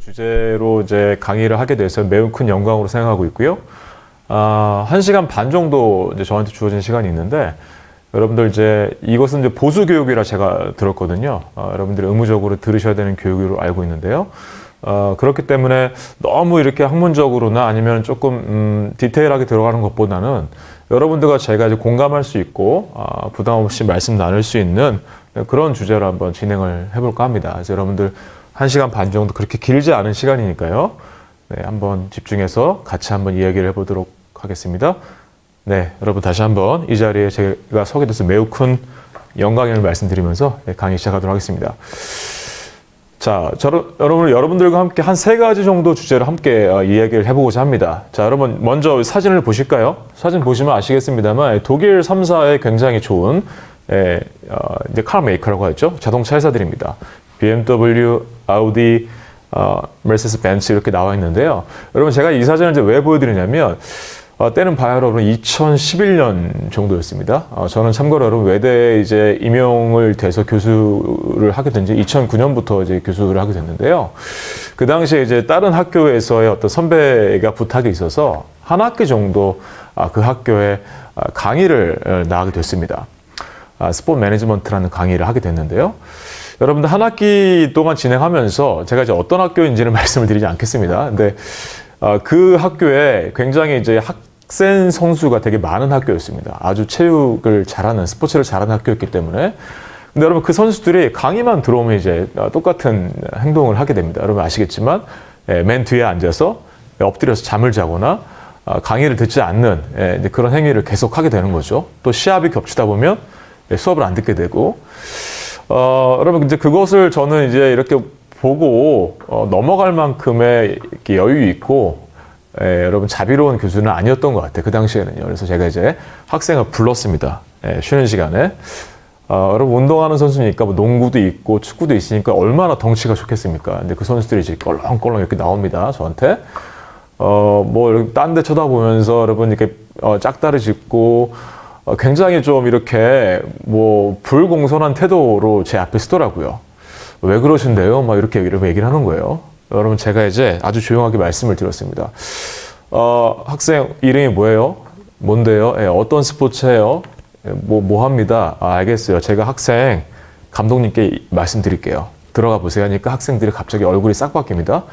주제로 이제 강의를 하게 돼서 매우 큰 영광으로 생각하고 있고요. 1시간 반 정도 이제 저한테 주어진 시간이 있는데, 여러분들 이제 이것은 이제 보수 교육이라 제가 들었거든요. 여러분들이 의무적으로 들으셔야 되는 교육으로 알고 있는데요. 그렇기 때문에 너무 이렇게 학문적으로나 아니면 조금 디테일하게 들어가는 것보다는 여러분들과 제가 이제 공감할 수 있고 부담 없이 말씀 나눌 수 있는 그런 주제로 한번 진행을 해볼까 합니다. 그래서 여러분들 1시간 반 정도 그렇게 길지 않은 시간이니까요. 네, 한번 집중해서 같이 한번 이야기를 해보도록 하겠습니다. 네, 여러분 다시 한번 이 자리에 제가 서게 돼서 매우 큰 영광임을 말씀드리면서 강의 시작하도록 하겠습니다. 자, 여러분들과 함께 한 3가지 정도 주제를 함께 이야기를 해보고자 합니다. 자, 여러분 먼저 사진을 보실까요? 사진 보시면 아시겠습니다만 독일 3사의 굉장히 좋은 이제 카 메이커라고 하죠. 자동차 회사들입니다. BMW, 아우디, 메르세데스 벤츠 이렇게 나와 있는데요. 여러분 제가 이 사진을 이제 왜 보여드리냐면 때는 봐요, 여러분 2011년 정도였습니다. 저는 참고로 여러분 외대에 이제 임용을 돼서 교수를 하게 된 지 2009년부터 이제 교수를 하게 됐는데요. 그 당시에 이제 다른 학교에서의 어떤 선배가 부탁이 있어서 한 학기 정도 그 학교에 강의를 나가게 됐습니다. 스포츠 매니지먼트라는 강의를 하게 됐는데요. 여러분들 한 학기 동안 진행하면서 제가 이제 어떤 학교인지는 말씀을 드리지 않겠습니다. 근데 그 학교에 굉장히 이제 학생 선수가 되게 많은 학교였습니다. 아주 체육을 잘하는, 스포츠를 잘하는 학교였기 때문에. 근데 여러분 그 선수들이 강의만 들어오면 이제 똑같은 행동을 하게 됩니다. 여러분 아시겠지만 맨 뒤에 앉아서 엎드려서 잠을 자거나 강의를 듣지 않는 그런 행위를 계속 하게 되는 거죠. 또 시합이 겹치다 보면 수업을 안 듣게 되고, 여러분 이제 그것을 저는 이제 이렇게 보고 넘어갈 만큼의 이렇게 여유 있고 여러분 자비로운 교수는 아니었던 것 같아요. 그 당시에는요. 그래서 제가 이제 학생을 불렀습니다. 쉬는 시간에. 여러분 운동하는 선수니까 뭐 농구도 있고 축구도 있으니까 얼마나 덩치가 좋겠습니까? 근데 그 선수들이 이제 껄렁껄렁 이렇게 나옵니다. 저한테. 뭐 딴 데 쳐다보면서 여러분 이렇게 짝다리 짚고 굉장히 좀 이렇게 뭐 불공손한 태도로 제 앞에 서더라고요. 왜 그러신데요? 막 이렇게 얘기를 하는 거예요. 여러분 제가 이제 아주 조용하게 말씀을 드렸습니다. 학생 이름이 뭐예요? 뭔데요? 어떤 스포츠예요? 뭐 합니다. 알겠어요. 제가 학생 감독님께 말씀드릴게요. 들어가 보세요 하니까 학생들이 갑자기 얼굴이 싹 바뀝니다.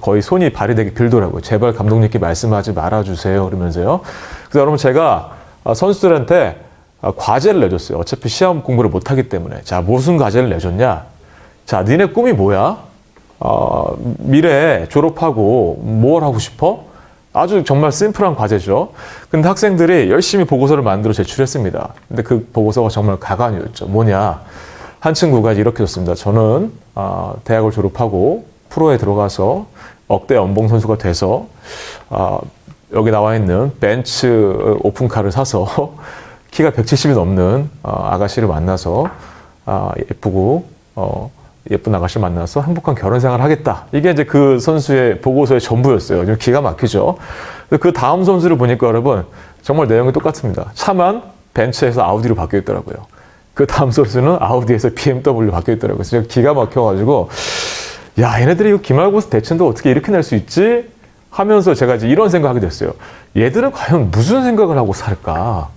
거의 손이 발이 되게 길더라고요. 제발 감독님께 말씀하지 말아주세요. 그러면서요. 그래서 여러분 제가 선수들한테 과제를 내줬어요. 어차피 시험 공부를 못하기 때문에. 자, 무슨 과제를 내줬냐? 자, 니네 꿈이 뭐야? 미래에 졸업하고 뭘 하고 싶어? 아주 정말 심플한 과제죠. 근데 학생들이 열심히 보고서를 만들어 제출했습니다. 근데 그 보고서가 정말 가관이었죠. 뭐냐? 한 친구가 이렇게 썼습니다. 저는 대학을 졸업하고 프로에 들어가서 억대 연봉 선수가 돼서 여기 나와 있는 벤츠 오픈카를 사서 키가 170이 넘는 아가씨를 만나서 예쁘고 예쁜 아가씨를 만나서 행복한 결혼 생활을 하겠다. 이게 이제 그 선수의 보고서의 전부였어요. 좀 기가 막히죠. 그 다음 선수를 보니까 여러분 정말 내용이 똑같습니다. 차만 벤츠에서 아우디로 바뀌어 있더라고요. 그 다음 선수는 아우디에서 BMW로 바뀌어 있더라고요. 그래서 제가 기가 막혀가지고 야, 얘네들이 이거 기말고사 대천도 어떻게 이렇게 낼 수 있지? 하면서 제가 이제 이런 생각을 하게 됐어요. 얘들은 과연 무슨 생각을 하고 살까?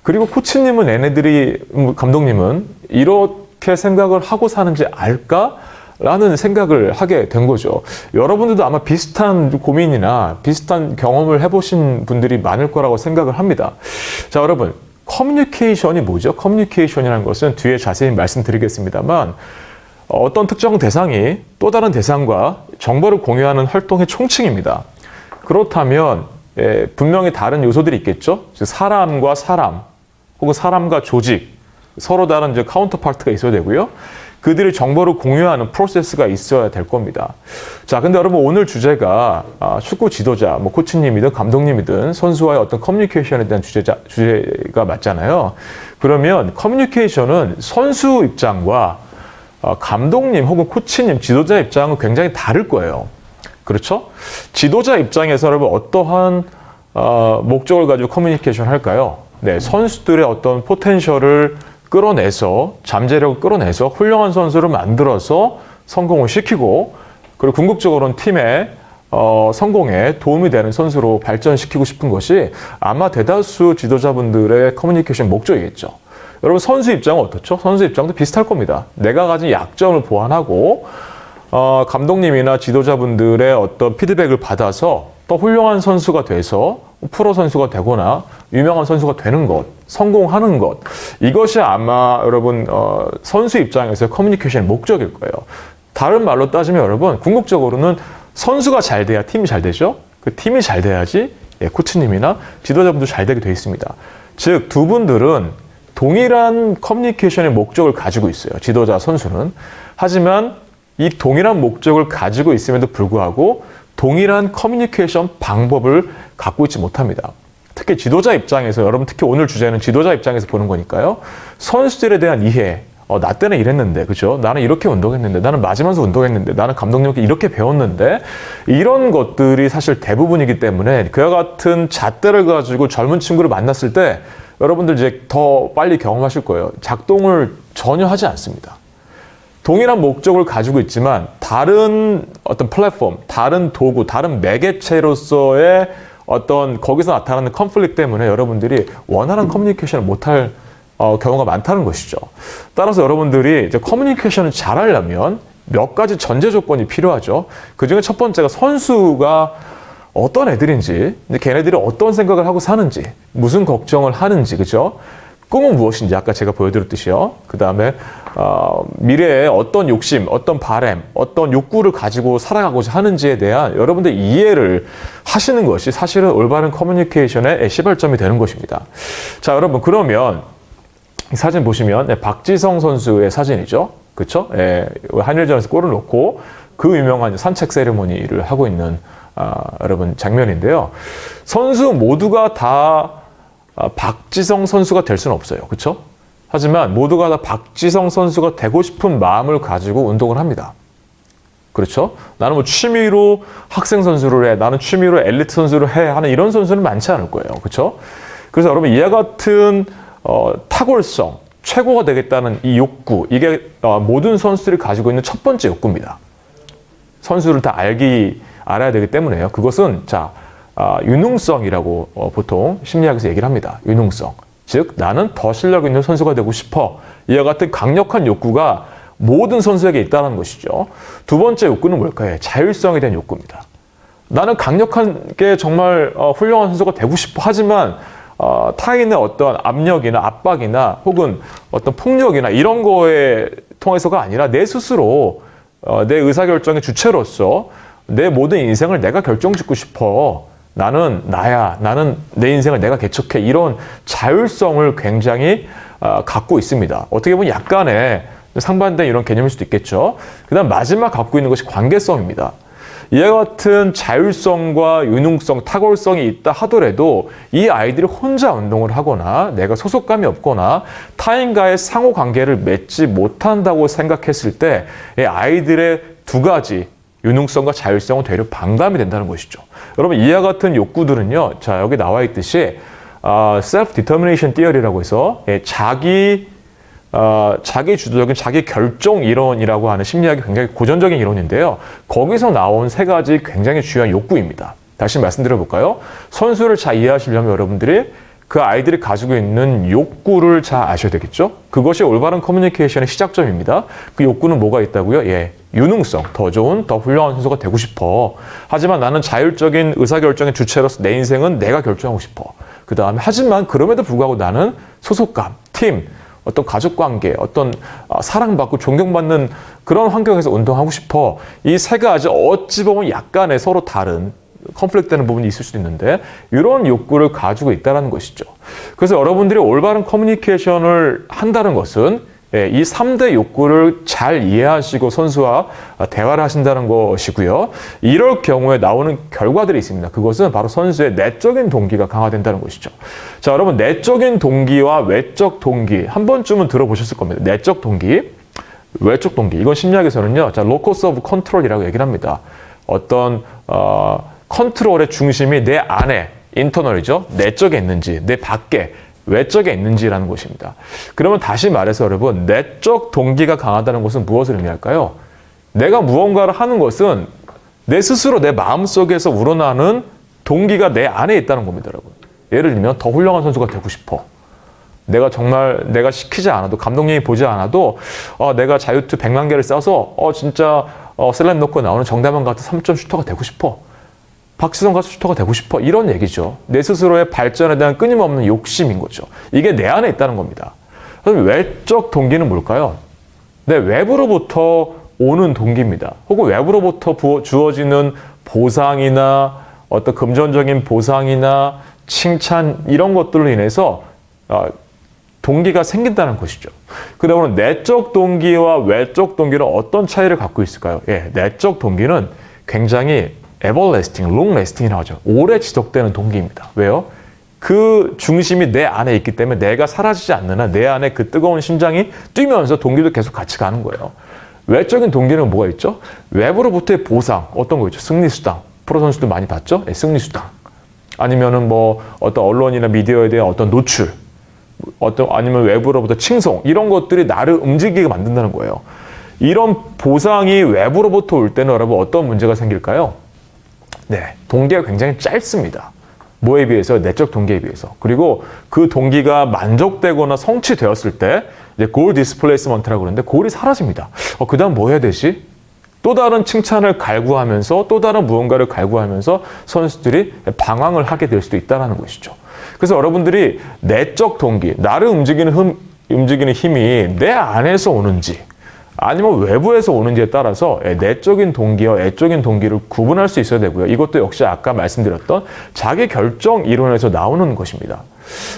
그리고 코치님은 감독님은 이렇게 생각을 하고 사는지 알까? 라는 생각을 하게 된 거죠. 여러분들도 아마 비슷한 고민이나 비슷한 경험을 해보신 분들이 많을 거라고 생각을 합니다. 자, 여러분, 커뮤니케이션이 뭐죠? 커뮤니케이션이라는 것은 뒤에 자세히 말씀드리겠습니다만 어떤 특정 대상이 또 다른 대상과 정보를 공유하는 활동의 총칭입니다. 그렇다면 분명히 다른 요소들이 있겠죠? 사람과 사람 혹은 사람과 조직, 서로 다른 이제 카운터파트가 있어야 되고요. 그들이 정보를 공유하는 프로세스가 있어야 될 겁니다. 자, 근데 여러분 오늘 주제가 축구 지도자, 뭐 코치님이든 감독님이든 선수와의 어떤 커뮤니케이션에 대한 주제가 맞잖아요. 그러면 커뮤니케이션은 선수 입장과 감독님 혹은 코치님, 지도자 입장은 굉장히 다를 거예요. 그렇죠? 지도자 입장에서 여러분 어떠한 목적을 가지고 커뮤니케이션 할까요? 네, 선수들의 어떤 포텐셜을 끌어내서 잠재력을 끌어내서 훌륭한 선수를 만들어서 성공을 시키고 그리고 궁극적으로는 팀의 성공에 도움이 되는 선수로 발전시키고 싶은 것이 아마 대다수 지도자분들의 커뮤니케이션 목적이겠죠. 여러분 선수 입장은 어떻죠? 선수 입장도 비슷할 겁니다. 내가 가진 약점을 보완하고 감독님이나 지도자분들의 어떤 피드백을 받아서 더 훌륭한 선수가 돼서 프로 선수가 되거나 유명한 선수가 되는 것, 성공하는 것, 이것이 아마 여러분 선수 입장에서 커뮤니케이션의 목적일 거예요. 다른 말로 따지면 여러분 궁극적으로는 선수가 잘 돼야 팀이 잘 되죠. 그 팀이 잘 돼야지 코치님이나 지도자분도 잘 되게 돼 있습니다. 즉 두 분들은 동일한 커뮤니케이션의 목적을 가지고 있어요. 지도자, 선수는. 하지만 이 동일한 목적을 가지고 있음에도 불구하고 동일한 커뮤니케이션 방법을 갖고 있지 못합니다. 특히 지도자 입장에서, 여러분 특히 오늘 주제는 지도자 입장에서 보는 거니까요. 선수들에 대한 이해, 나 때는 이랬는데, 그죠? 나는 이렇게 운동했는데, 나는 맞으면서 운동했는데, 나는 감독님께 이렇게 배웠는데, 이런 것들이 사실 대부분이기 때문에 그와 같은 잣대를 가지고 젊은 친구를 만났을 때 여러분들 이제 더 빨리 경험하실 거예요. 작동을 전혀 하지 않습니다. 동일한 목적을 가지고 있지만 다른 어떤 플랫폼, 다른 도구, 다른 매개체로서의 어떤 거기서 나타나는 컨플릭트 때문에 여러분들이 원활한 커뮤니케이션을 못할 경우가 많다는 것이죠. 따라서 여러분들이 이제 커뮤니케이션을 잘하려면 몇 가지 전제 조건이 필요하죠. 그 중에 첫 번째가 선수가 어떤 애들인지, 걔네들이 어떤 생각을 하고 사는지, 무슨 걱정을 하는지, 그죠? 꿈은 무엇인지 아까 제가 보여드렸듯이요. 그 다음에 미래에 어떤 욕심, 어떤 바람, 어떤 욕구를 가지고 살아가고자 하는지에 대한 여러분들 이해를 하시는 것이 사실은 올바른 커뮤니케이션의 시발점이 되는 것입니다. 자, 여러분 그러면 이 사진 보시면 박지성 선수의 사진이죠. 그렇죠? 한일전에서 골을 넣고 그 유명한 산책 세리머니를 하고 있는 여러분 장면인데요. 선수 모두가 다 박지성 선수가 될 수는 없어요. 그렇죠? 하지만 모두가 다 박지성 선수가 되고 싶은 마음을 가지고 운동을 합니다. 그렇죠? 나는 뭐 취미로 학생 선수를 해, 나는 취미로 엘리트 선수를 해 하는 이런 선수는 많지 않을 거예요. 그렇죠? 그래서 여러분 이와 같은 탁월성, 최고가 되겠다는 이 욕구, 이게 모든 선수들이 가지고 있는 첫 번째 욕구입니다. 선수를 다 알아야 되기 때문에요. 그것은 유능성이라고 보통 심리학에서 얘기를 합니다. 유능성. 즉 나는 더 실력 있는 선수가 되고 싶어. 이와 같은 강력한 욕구가 모든 선수에게 있다는 것이죠. 두 번째 욕구는 뭘까요? 자율성에 대한 욕구입니다. 나는 강력하게 정말 훌륭한 선수가 되고 싶어. 하지만 타인의 어떤 압력이나 압박이나 혹은 어떤 폭력이나 이런 거에 통해서가 아니라 내 스스로 내 의사결정의 주체로서 내 모든 인생을 내가 결정짓고 싶어. 나는 나야. 나는 내 인생을 내가 개척해. 이런 자율성을 굉장히 갖고 있습니다. 어떻게 보면 약간의 상반된 이런 개념일 수도 있겠죠. 그 다음 마지막 갖고 있는 것이 관계성입니다. 이와 같은 자율성과 유능성, 탁월성이 있다 하더라도 이 아이들이 혼자 운동을 하거나 내가 소속감이 없거나 타인과의 상호관계를 맺지 못한다고 생각했을 때 이 아이들의 두 가지 유능성과 자율성은 되려 반감이 된다는 것이죠. 여러분 이와 같은 욕구들은요. 자 여기 나와 있듯이 self-determination theory라고 해서 자기 주도적인 자기 결정 이론이라고 하는 심리학이 굉장히 고전적인 이론인데요. 거기서 나온 세 가지 굉장히 중요한 욕구입니다. 다시 말씀드려 볼까요? 선수를 잘 이해하시려면 여러분들이 그 아이들이 가지고 있는 욕구를 잘 아셔야 되겠죠? 그것이 올바른 커뮤니케이션의 시작점입니다. 그 욕구는 뭐가 있다고요? 유능성, 더 좋은, 더 훌륭한 선수가 되고 싶어. 하지만 나는 자율적인 의사결정의 주체로서 내 인생은 내가 결정하고 싶어. 그 다음에 하지만 그럼에도 불구하고 나는 소속감, 팀, 어떤 가족관계, 어떤 사랑받고 존경받는 그런 환경에서 운동하고 싶어. 이 세 가지 어찌 보면 약간의 서로 다른 컨플릭트 되는 부분이 있을 수도 있는데 이런 욕구를 가지고 있다는 것이죠. 그래서 여러분들이 올바른 커뮤니케이션을 한다는 것은 이 3대 욕구를 잘 이해하시고 선수와 대화를 하신다는 것이고요. 이럴 경우에 나오는 결과들이 있습니다. 그것은 바로 선수의 내적인 동기가 강화된다는 것이죠. 자, 여러분 내적인 동기와 외적 동기 한 번쯤은 들어보셨을 겁니다. 내적 동기, 외적 동기. 이건 심리학에서는요. 자, 로커스 오브 컨트롤이라고 얘기를 합니다. 어떤 컨트롤의 중심이 내 안에 인터널이죠. 내적에 있는지, 내 밖에 외적에 있는지라는 것입니다. 그러면 다시 말해서 여러분 내적 동기가 강하다는 것은 무엇을 의미할까요? 내가 무언가를 하는 것은 내 스스로 내 마음속에서 우러나는 동기가 내 안에 있다는 겁니다, 여러분. 예를 들면 더 훌륭한 선수가 되고 싶어. 내가 정말 내가 시키지 않아도 감독님이 보지 않아도 내가 자유투 100만 개를 쏴서 진짜 슬램 넣고 나오는 정다만 같은 3점 슈터가 되고 싶어. 박지성 같은 슈터가 되고 싶어. 이런 얘기죠. 내 스스로의 발전에 대한 끊임없는 욕심인 거죠. 이게 내 안에 있다는 겁니다. 그럼 외적 동기는 뭘까요? 내 외부로부터 오는 동기입니다. 혹은 외부로부터 주어지는 보상이나 어떤 금전적인 보상이나 칭찬 이런 것들로 인해서 동기가 생긴다는 것이죠. 그러면 내적 동기와 외적 동기는 어떤 차이를 갖고 있을까요? 내적 동기는 굉장히 everlasting, long-lasting이라고 하죠. 오래 지속되는 동기입니다. 왜요? 그 중심이 내 안에 있기 때문에 내가 사라지지 않는 한 내 안에 그 뜨거운 심장이 뛰면서 동기도 계속 같이 가는 거예요. 외적인 동기는 뭐가 있죠? 외부로부터의 보상, 어떤 거 있죠? 승리수당. 프로 선수들 많이 봤죠? 승리수당. 아니면은 뭐 어떤 언론이나 미디어에 대한 어떤 노출, 아니면 외부로부터 칭송, 이런 것들이 나를 움직이게 만든다는 거예요. 이런 보상이 외부로부터 올 때는 여러분 어떤 문제가 생길까요? 동기가 굉장히 짧습니다. 뭐에 비해서? 내적 동기에 비해서. 그리고 그 동기가 만족되거나 성취되었을 때 이제 골 디스플레이스먼트라고 그러는데 골이 사라집니다. 그 다음 뭐 해야 되지? 또 다른 칭찬을 갈구하면서 또 다른 무언가를 갈구하면서 선수들이 방황을 하게 될 수도 있다는 것이죠. 그래서 여러분들이 내적 동기, 나를 움직이는 힘이 내 안에서 오는지 아니면 외부에서 오는지에 따라서 내적인 동기와 외적인 동기를 구분할 수 있어야 되고요. 이것도 역시 아까 말씀드렸던 자기 결정 이론에서 나오는 것입니다.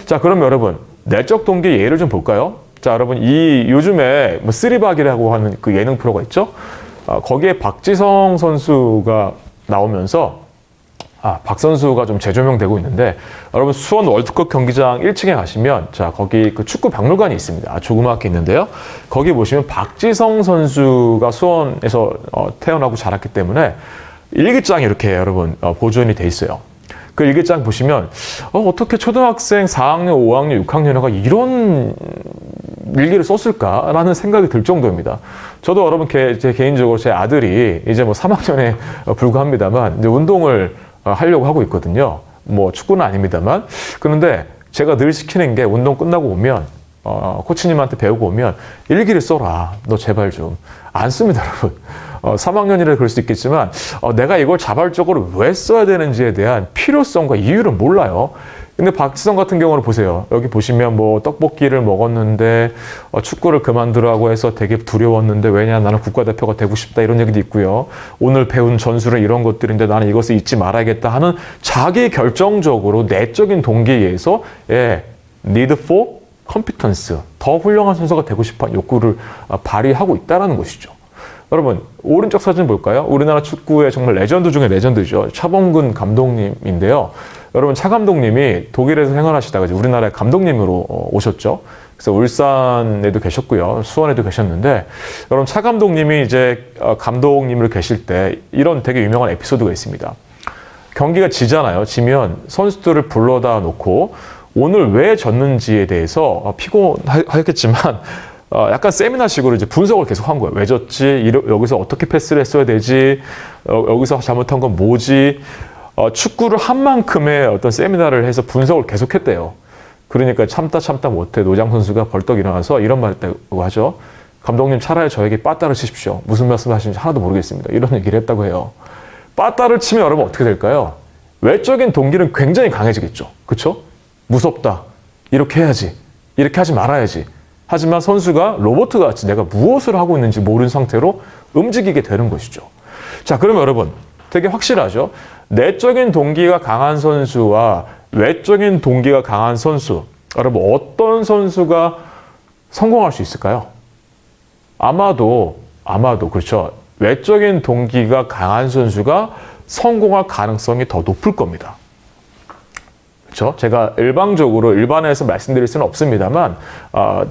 자, 그럼 여러분 내적 동기 예를 좀 볼까요? 자, 여러분 이 요즘에 쓰리박이라고 하는 그 예능 프로가 있죠. 거기에 박지성 선수가 나오면서 박 선수가 좀 재조명되고 있는데 여러분 수원 월드컵 경기장 1층에 가시면 자 거기 그 축구 박물관이 있습니다. 조그맣게 있는데요. 거기 보시면 박지성 선수가 수원에서 태어나고 자랐기 때문에 일기장이 이렇게 여러분 보존이 돼 있어요. 그 일기장 보시면 어떻게 초등학생 4학년, 5학년, 6학년가 이런 일기를 썼을까라는 생각이 들 정도입니다. 저도 여러분 제 개인적으로 제 아들이 이제 뭐 3학년에 불과합니다만 이제 운동을 하려고 하고 있거든요. 뭐 축구는 아닙니다만. 그런데 제가 늘 시키는 게 운동 끝나고 오면 코치님한테 배우고 오면 일기를 써라. 너 제발 좀. 안 씁니다, 여러분. 3학년이라 그럴 수 있겠지만 내가 이걸 자발적으로 왜 써야 되는지에 대한 필요성과 이유를 몰라요. 근데 박지성 같은 경우는 보세요. 여기 보시면 뭐 떡볶이를 먹었는데 축구를 그만두라고 해서 되게 두려웠는데 왜냐 나는 국가대표가 되고 싶다 이런 얘기도 있고요. 오늘 배운 전술은 이런 것들인데 나는 이것을 잊지 말아야겠다 하는 자기 결정적으로 내적인 동기에 의해서 need for competence, 더 훌륭한 선수가 되고 싶어 욕구를 발휘하고 있다는 것이죠. 여러분 오른쪽 사진 볼까요? 우리나라 축구의 정말 레전드 중에 레전드죠. 차범근 감독님인데요. 여러분 차 감독님이 독일에서 생활하시다가 이제 우리나라에 감독님으로 오셨죠. 그래서 울산에도 계셨고요. 수원에도 계셨는데 여러분 차 감독님이 이제 감독님으로 계실 때 이런 되게 유명한 에피소드가 있습니다. 경기가 지잖아요. 지면 선수들을 불러다 놓고 오늘 왜 졌는지에 대해서 피곤하겠지만 약간 세미나식으로 이제 분석을 계속 한 거예요. 왜 졌지? 여기서 어떻게 패스를 했어야 되지? 여기서 잘못한 건 뭐지? 축구를 한 만큼의 어떤 세미나를 해서 분석을 계속했대요. 그러니까 참다 못해 노장 선수가 벌떡 일어나서 이런 말 했다고 하죠. 감독님 차라리 저에게 빠따를 치십시오. 무슨 말씀 하시는지 하나도 모르겠습니다. 이런 얘기를 했다고 해요. 빠따를 치면 여러분 어떻게 될까요? 외적인 동기는 굉장히 강해지겠죠. 그렇죠? 무섭다. 이렇게 해야지. 이렇게 하지 말아야지. 하지만 선수가 로봇같이 내가 무엇을 하고 있는지 모르는 상태로 움직이게 되는 것이죠. 자, 그러면 여러분 되게 확실하죠? 내적인 동기가 강한 선수와 외적인 동기가 강한 선수, 여러분 어떤 선수가 성공할 수 있을까요? 아마도 그렇죠. 외적인 동기가 강한 선수가 성공할 가능성이 더 높을 겁니다. 그렇죠? 제가 일반에서 말씀드릴 수는 없습니다만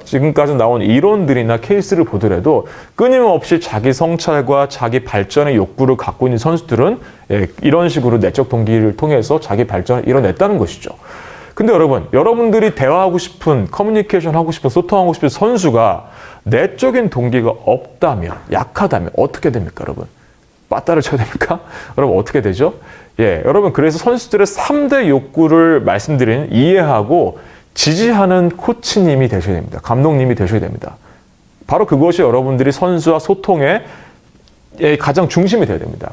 지금까지 나온 이론들이나 케이스를 보더라도 끊임없이 자기 성찰과 자기 발전의 욕구를 갖고 있는 선수들은 이런 식으로 내적 동기를 통해서 자기 발전을 이뤄냈다는 것이죠. 근데 여러분, 여러분들이 대화하고 싶은, 커뮤니케이션 하고 싶은, 소통하고 싶은 선수가 내적인 동기가 없다면, 약하다면 어떻게 됩니까, 여러분? 빠따를 쳐야 됩니까? 여러분, 어떻게 되죠? 예, 여러분, 그래서 선수들의 3대 욕구를 말씀드린, 이해하고 지지하는 코치님이 되셔야 됩니다. 감독님이 되셔야 됩니다. 바로 그것이 여러분들이 선수와 소통의 가장 중심이 되어야 됩니다.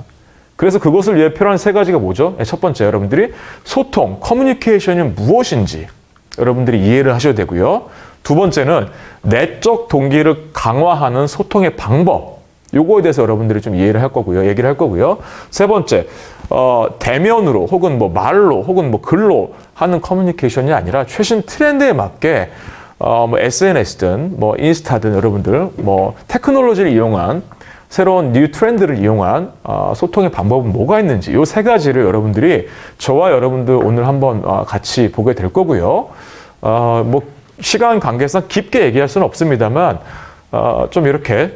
그래서 그것을 위해 필요한 3가지가 뭐죠? 첫 번째, 여러분들이 소통, 커뮤니케이션이 무엇인지 여러분들이 이해를 하셔야 되고요. 두 번째는 내적 동기를 강화하는 소통의 방법, 요거에 대해서 여러분들이 좀 이해를 할 거고요. 얘기를 할 거고요. 세 번째, 대면으로 혹은 뭐 말로 혹은 뭐 글로 하는 커뮤니케이션이 아니라 최신 트렌드에 맞게 뭐 SNS든 뭐 인스타든 여러분들 뭐 테크놀로지를 이용한 새로운 뉴 트렌드를 이용한 소통의 방법은 뭐가 있는지 이 3가지를 여러분들이 저와 여러분들 오늘 한번 같이 보게 될 거고요. 뭐 시간 관계상 깊게 얘기할 수는 없습니다만 좀 이렇게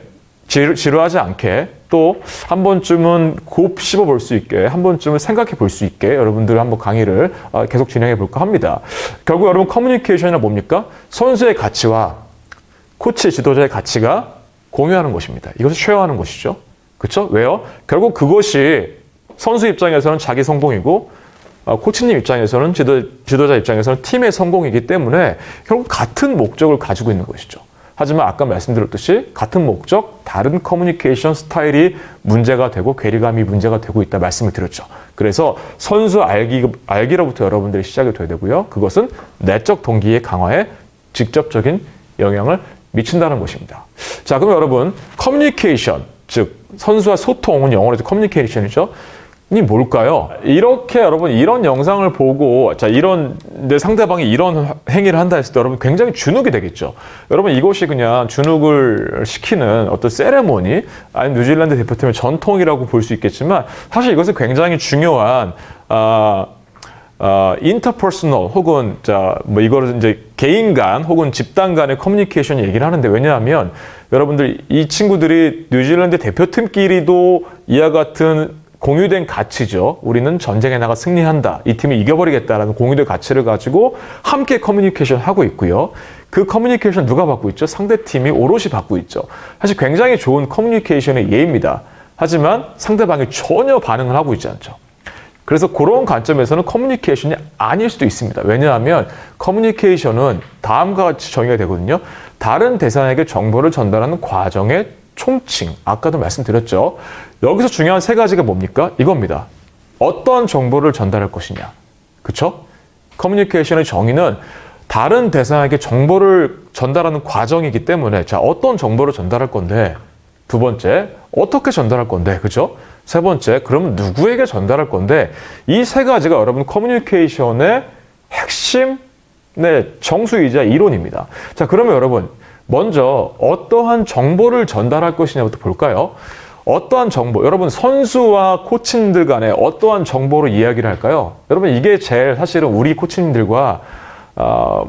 지루하지 않게 또 한 번쯤은 곱씹어 볼 수 있게 한 번쯤은 생각해 볼 수 있게 여러분들 한번 강의를 계속 진행해 볼까 합니다. 결국 여러분 커뮤니케이션이란 뭡니까? 선수의 가치와 코치 지도자의 가치가 공유하는 것입니다. 이것을 쉐어하는 것이죠. 그렇죠? 왜요? 결국 그것이 선수 입장에서는 자기 성공이고 코치님 입장에서는 지도자 입장에서는 팀의 성공이기 때문에 결국 같은 목적을 가지고 있는 것이죠. 하지만 아까 말씀드렸듯이 같은 목적, 다른 커뮤니케이션 스타일이 문제가 되고 괴리감이 문제가 되고 있다 말씀을 드렸죠. 그래서 선수 알기로부터 여러분들이 시작이 돼야 되고요. 그것은 내적 동기의 강화에 직접적인 영향을 미친다는 것입니다. 자, 그럼 여러분 커뮤니케이션, 즉 선수와 소통은 영어로 커뮤니케이션이죠. 이 뭘까요? 이렇게 여러분 이런 영상을 보고 자 이런 내 상대방이 이런 행위를 한다 했을 때 여러분 굉장히 주눅이 되겠죠. 여러분 이것이 그냥 주눅을 시키는 어떤 세레모니 아니면 뉴질랜드 대표팀의 전통이라고 볼 수 있겠지만 사실 이것은 굉장히 중요한 인터퍼스널 혹은 뭐 이거를 이제 개인 간 혹은 집단 간의 커뮤니케이션 얘기를 하는데 왜냐하면 여러분들 이 친구들이 뉴질랜드 대표팀끼리도 이와 같은 공유된 가치죠. 우리는 전쟁에 나가 승리한다. 이 팀이 이겨버리겠다라는 공유된 가치를 가지고 함께 커뮤니케이션 하고 있고요. 그 커뮤니케이션 누가 받고 있죠? 상대팀이 오롯이 받고 있죠. 사실 굉장히 좋은 커뮤니케이션의 예입니다. 하지만 상대방이 전혀 반응을 하고 있지 않죠. 그래서 그런 관점에서는 커뮤니케이션이 아닐 수도 있습니다. 왜냐하면 커뮤니케이션은 다음과 같이 정의가 되거든요. 다른 대상에게 정보를 전달하는 과정의 총칭, 아까도 말씀드렸죠. 여기서 중요한 3가지가 뭡니까? 이겁니다. 어떠한 정보를 전달할 것이냐. 그쵸? 커뮤니케이션의 정의는 다른 대상에게 정보를 전달하는 과정이기 때문에 자, 어떤 정보를 전달할 건데 두 번째, 어떻게 전달할 건데 그죠? 세 번째, 그럼 누구에게 전달할 건데 이 3가지가 여러분 커뮤니케이션의 핵심 정수이자 이론입니다. 자, 그러면 여러분 먼저 어떠한 정보를 전달할 것이냐부터 볼까요? 어떠한 정보, 여러분 선수와 코치님들 간에 어떠한 정보로 이야기를 할까요? 여러분 이게 제일 사실은 우리 코치님들과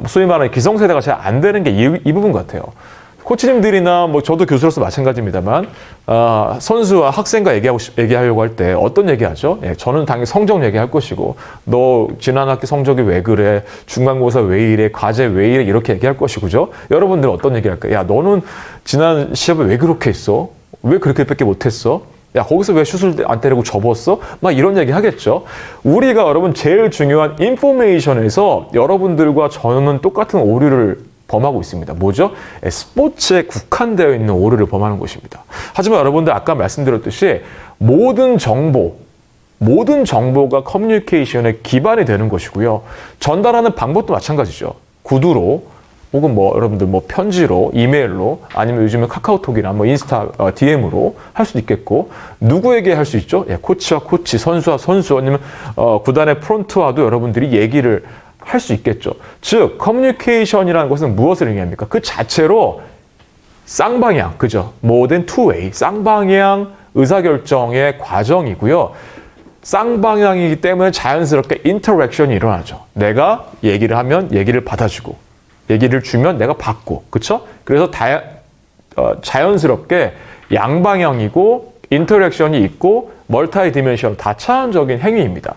소위 말하는 기성세대가 잘 안 되는 게 이 부분 같아요. 코치님들이나 뭐 저도 교수로서 마찬가지입니다만 선수와 학생과 얘기하려고 할 때 어떤 얘기하죠? 예, 저는 당연히 성적 얘기할 것이고 너 지난 학기 성적이 왜 그래? 중간고사 왜 이래? 과제 왜 이래? 이렇게 얘기할 것이고 죠 여러분들은 어떤 얘기할까요? 야 너는 지난 시합에 왜 그렇게 했어? 왜 그렇게밖에 못했어? 야 거기서 왜 슛을 안 때리고 접었어? 막 이런 얘기 하겠죠. 우리가 여러분 제일 중요한 인포메이션에서 여러분들과 저는 똑같은 오류를 범하고 있습니다. 뭐죠? 스포츠에 국한되어 있는 오류를 범하는 것입니다. 하지만 여러분들 아까 말씀드렸듯이 모든 정보가 커뮤니케이션의 기반이 되는 것이고요. 전달하는 방법도 마찬가지죠. 구두로 혹은 뭐 여러분들 뭐 편지로, 이메일로 아니면 요즘은 카카오톡이나 뭐 인스타 DM으로 할 수도 있겠고 누구에게 할 수 있죠? 예, 코치와 코치, 선수와 선수 아니면 구단의 프론트와도 여러분들이 얘기를 할 수 있겠죠. 즉 커뮤니케이션이라는 것은 무엇을 의미합니까? 그 자체로 쌍방향, 그죠? more than two way, 쌍방향 의사결정의 과정이고요. 쌍방향이기 때문에 자연스럽게 인터랙션이 일어나죠. 내가 얘기를 하면 얘기를 받아주고 얘기를 주면 내가 받고, 그렇죠? 그래서 자연스럽게 양방향이고 인터랙션이 있고 멀티 디멘션 다차원적인 행위입니다.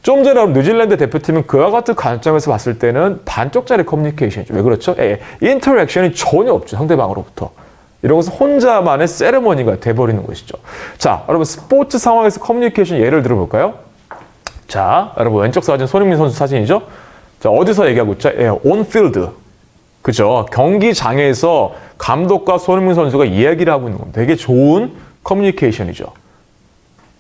좀 전에 뉴질랜드 대표팀은 그와 같은 관점에서 봤을 때는 반쪽짜리 커뮤니케이션이죠. 왜 그렇죠? 인터랙션이 전혀 없죠. 상대방으로부터. 이런 것은 혼자만의 세레머니가 돼버리는 것이죠. 자, 여러분 스포츠 상황에서 커뮤니케이션 예를 들어볼까요? 자, 여러분 왼쪽 사진 손흥민 선수 사진이죠? 자, 어디서 얘기하고 있죠? 온필드. 그죠? 경기장에서 감독과 손흥민 선수가 이야기를 하고 있는 겁니다. 되게 좋은 커뮤니케이션이죠.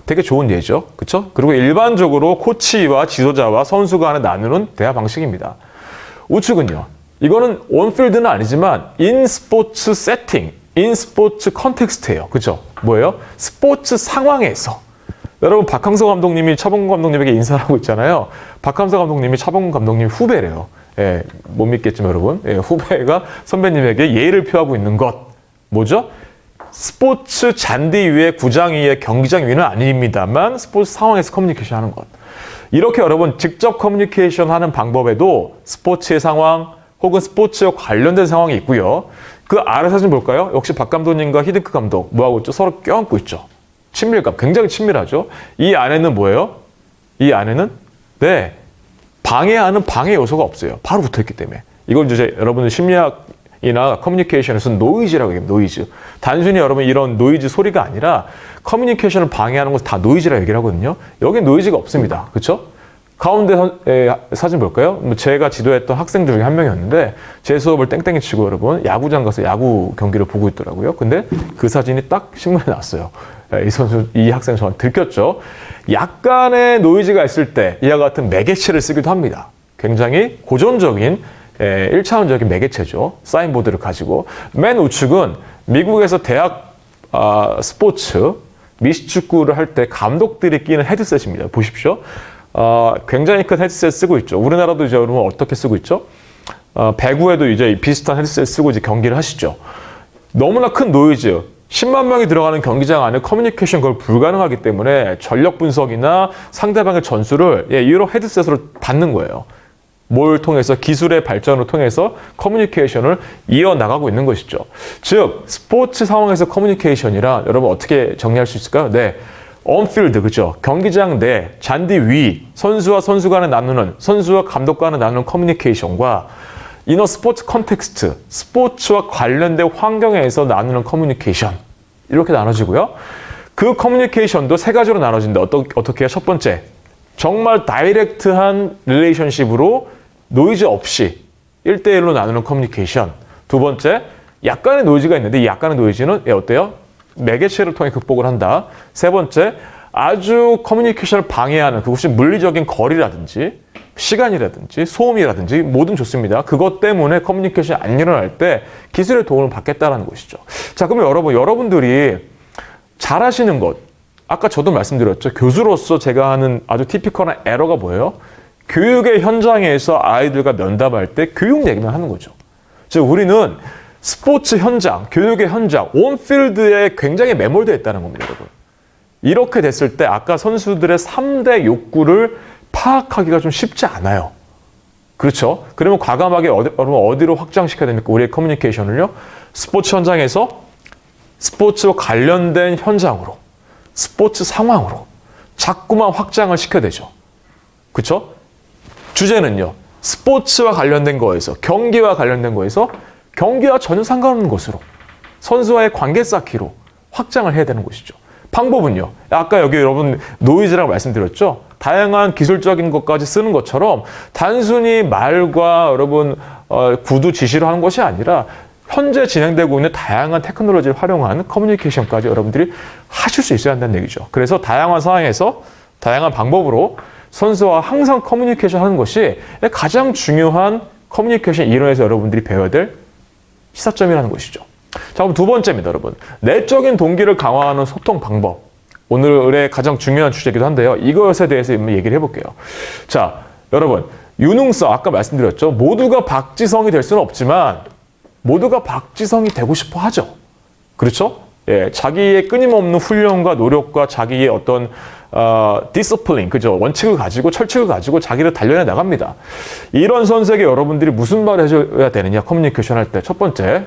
되게 좋은 예죠. 그렇죠? 그리고 일반적으로 코치와 지도자와 선수가 하는 나누는 대화 방식입니다. 우측은요. 이거는 온필드는 아니지만 인 스포츠 세팅, 인 스포츠 컨텍스트예요. 그렇죠? 뭐예요? 스포츠 상황에서. 여러분 박항서 감독님이 차범근 감독님에게 인사를 하고 있잖아요. 박항서 감독님이 차범근 감독님 후배래요. 예, 못 믿겠지만 여러분. 예, 후배가 선배님에게 예의를 표하고 있는 것. 뭐죠? 스포츠 잔디 위에 구장 위에 경기장 위는 아닙니다만 스포츠 상황에서 커뮤니케이션 하는 것. 이렇게 여러분 직접 커뮤니케이션 하는 방법에도 스포츠의 상황 혹은 스포츠와 관련된 상황이 있고요. 그 아래 사진 볼까요? 역시 박 감독님과 히딩크 감독 뭐하고 있죠? 서로 껴안고 있죠. 친밀감 굉장히 친밀하죠. 이 안에는 뭐예요? 이 안에는 방해하는 방해 요소가 없어요. 바로 붙어있기 때문에. 이걸 이제 여러분들 심리학이나 커뮤니케이션에서는 노이즈라고 얘기합니다. 노이즈. 단순히 여러분 이런 노이즈 소리가 아니라 커뮤니케이션을 방해하는 것은 다 노이즈라고 얘기를 하거든요. 여기 노이즈가 없습니다. 그렇죠? 가운데 사진 볼까요? 제가 지도했던 학생 중에 한 명이었는데 제 수업을 땡땡이 치고 여러분 야구장 가서 야구 경기를 보고 있더라고요. 근데 그 사진이 딱 신문에 나왔어요. 이 학생 저한테 들켰죠. 약간의 노이즈가 있을 때 이와 같은 매개체를 쓰기도 합니다. 굉장히 고전적인 1차원적인 매개체죠. 사인보드를 가지고. 맨 우측은 미국에서 대학 스포츠 미식축구를 할 때 감독들이 끼는 헤드셋입니다. 보십시오. 굉장히 큰 헤드셋 쓰고 있죠. 우리나라도 이제 여러분 어떻게 쓰고 있죠? 배구에도 이제 비슷한 헤드셋 쓰고 이제 경기를 하시죠. 너무나 큰 노이즈, 10만 명이 들어가는 경기장 안에 커뮤니케이션 그걸 불가능하기 때문에 전력 분석이나 상대방의 전술을 이런 헤드셋으로 받는 거예요. 뭘 통해서 기술의 발전을 통해서 커뮤니케이션을 이어나가고 있는 것이죠. 즉 스포츠 상황에서 커뮤니케이션이라 여러분 어떻게 정리할 수 있을까요? 온필드, 그죠? 경기장 내, 잔디 위, 선수와 선수 간에 나누는, 선수와 감독 간에 나누는 커뮤니케이션과 이너 스포츠 컨텍스트, 스포츠와 관련된 환경에서 나누는 커뮤니케이션. 이렇게 나눠지고요. 그 커뮤니케이션도 세 가지로 나눠진다. 어떻게 해요? 첫 번째, 정말 다이렉트한 릴레이션십으로 노이즈 없이 1대1로 나누는 커뮤니케이션. 두 번째, 약간의 노이즈가 있는데 이 약간의 노이즈는 어때요? 매개체를 통해 극복을 한다. 세 번째, 아주 커뮤니케이션을 방해하는 그것이 물리적인 거리라든지 시간이라든지 소음이라든지 뭐든 좋습니다. 그것 때문에 커뮤니케이션이 안 일어날 때 기술의 도움을 받겠다라는 것이죠. 자, 그러면 여러분들이 잘하시는 것, 아까 저도 말씀드렸죠. 교수로서 제가 하는 아주 티피컬한 에러가 뭐예요? 교육의 현장에서 아이들과 면담할 때 교육 얘기만 하는 거죠. 즉 우리는 스포츠 현장, 교육의 현장, 온필드에 굉장히 매몰되어 있다는 겁니다, 여러분. 이렇게 됐을 때 아까 선수들의 3대 욕구를 파악하기가 좀 쉽지 않아요. 그렇죠? 그러면 과감하게 어디로 확장시켜야 됩니까? 우리의 커뮤니케이션을요. 스포츠 현장에서 스포츠와 관련된 현장으로, 스포츠 상황으로 자꾸만 확장을 시켜야 되죠. 그렇죠? 주제는요. 스포츠와 관련된 거에서, 경기와 관련된 거에서 경기와 전혀 상관없는 것으로 선수와의 관계 쌓기로 확장을 해야 되는 것이죠. 방법은요. 아까 여기 여러분 노이즈라고 말씀드렸죠. 다양한 기술적인 것까지 쓰는 것처럼 단순히 말과 여러분 구두 지시로 하는 것이 아니라 현재 진행되고 있는 다양한 테크놀로지를 활용한 커뮤니케이션까지 여러분들이 하실 수 있어야 한다는 얘기죠. 그래서 다양한 상황에서 다양한 방법으로 선수와 항상 커뮤니케이션 하는 것이 가장 중요한 커뮤니케이션 이론에서 여러분들이 배워야 될 시사점이라는 것이죠. 자, 그럼 두 번째입니다, 여러분. 내적인 동기를 강화하는 소통 방법. 오늘의 가장 중요한 주제이기도 한데요. 이것에 대해서 얘기를 해볼게요. 자, 여러분. 유능성, 아까 말씀드렸죠. 모두가 박지성이 될 수는 없지만 모두가 박지성이 되고 싶어 하죠. 그렇죠? 예, 자기의 끊임없는 훈련과 노력과 자기의 어떤 디스플린, 그죠? 원칙을 가지고 철칙을 가지고 자기를 단련해 나갑니다. 이런 선수에게 여러분들이 무슨 말을 해줘야 되느냐? 커뮤니케이션 할 때 첫 번째,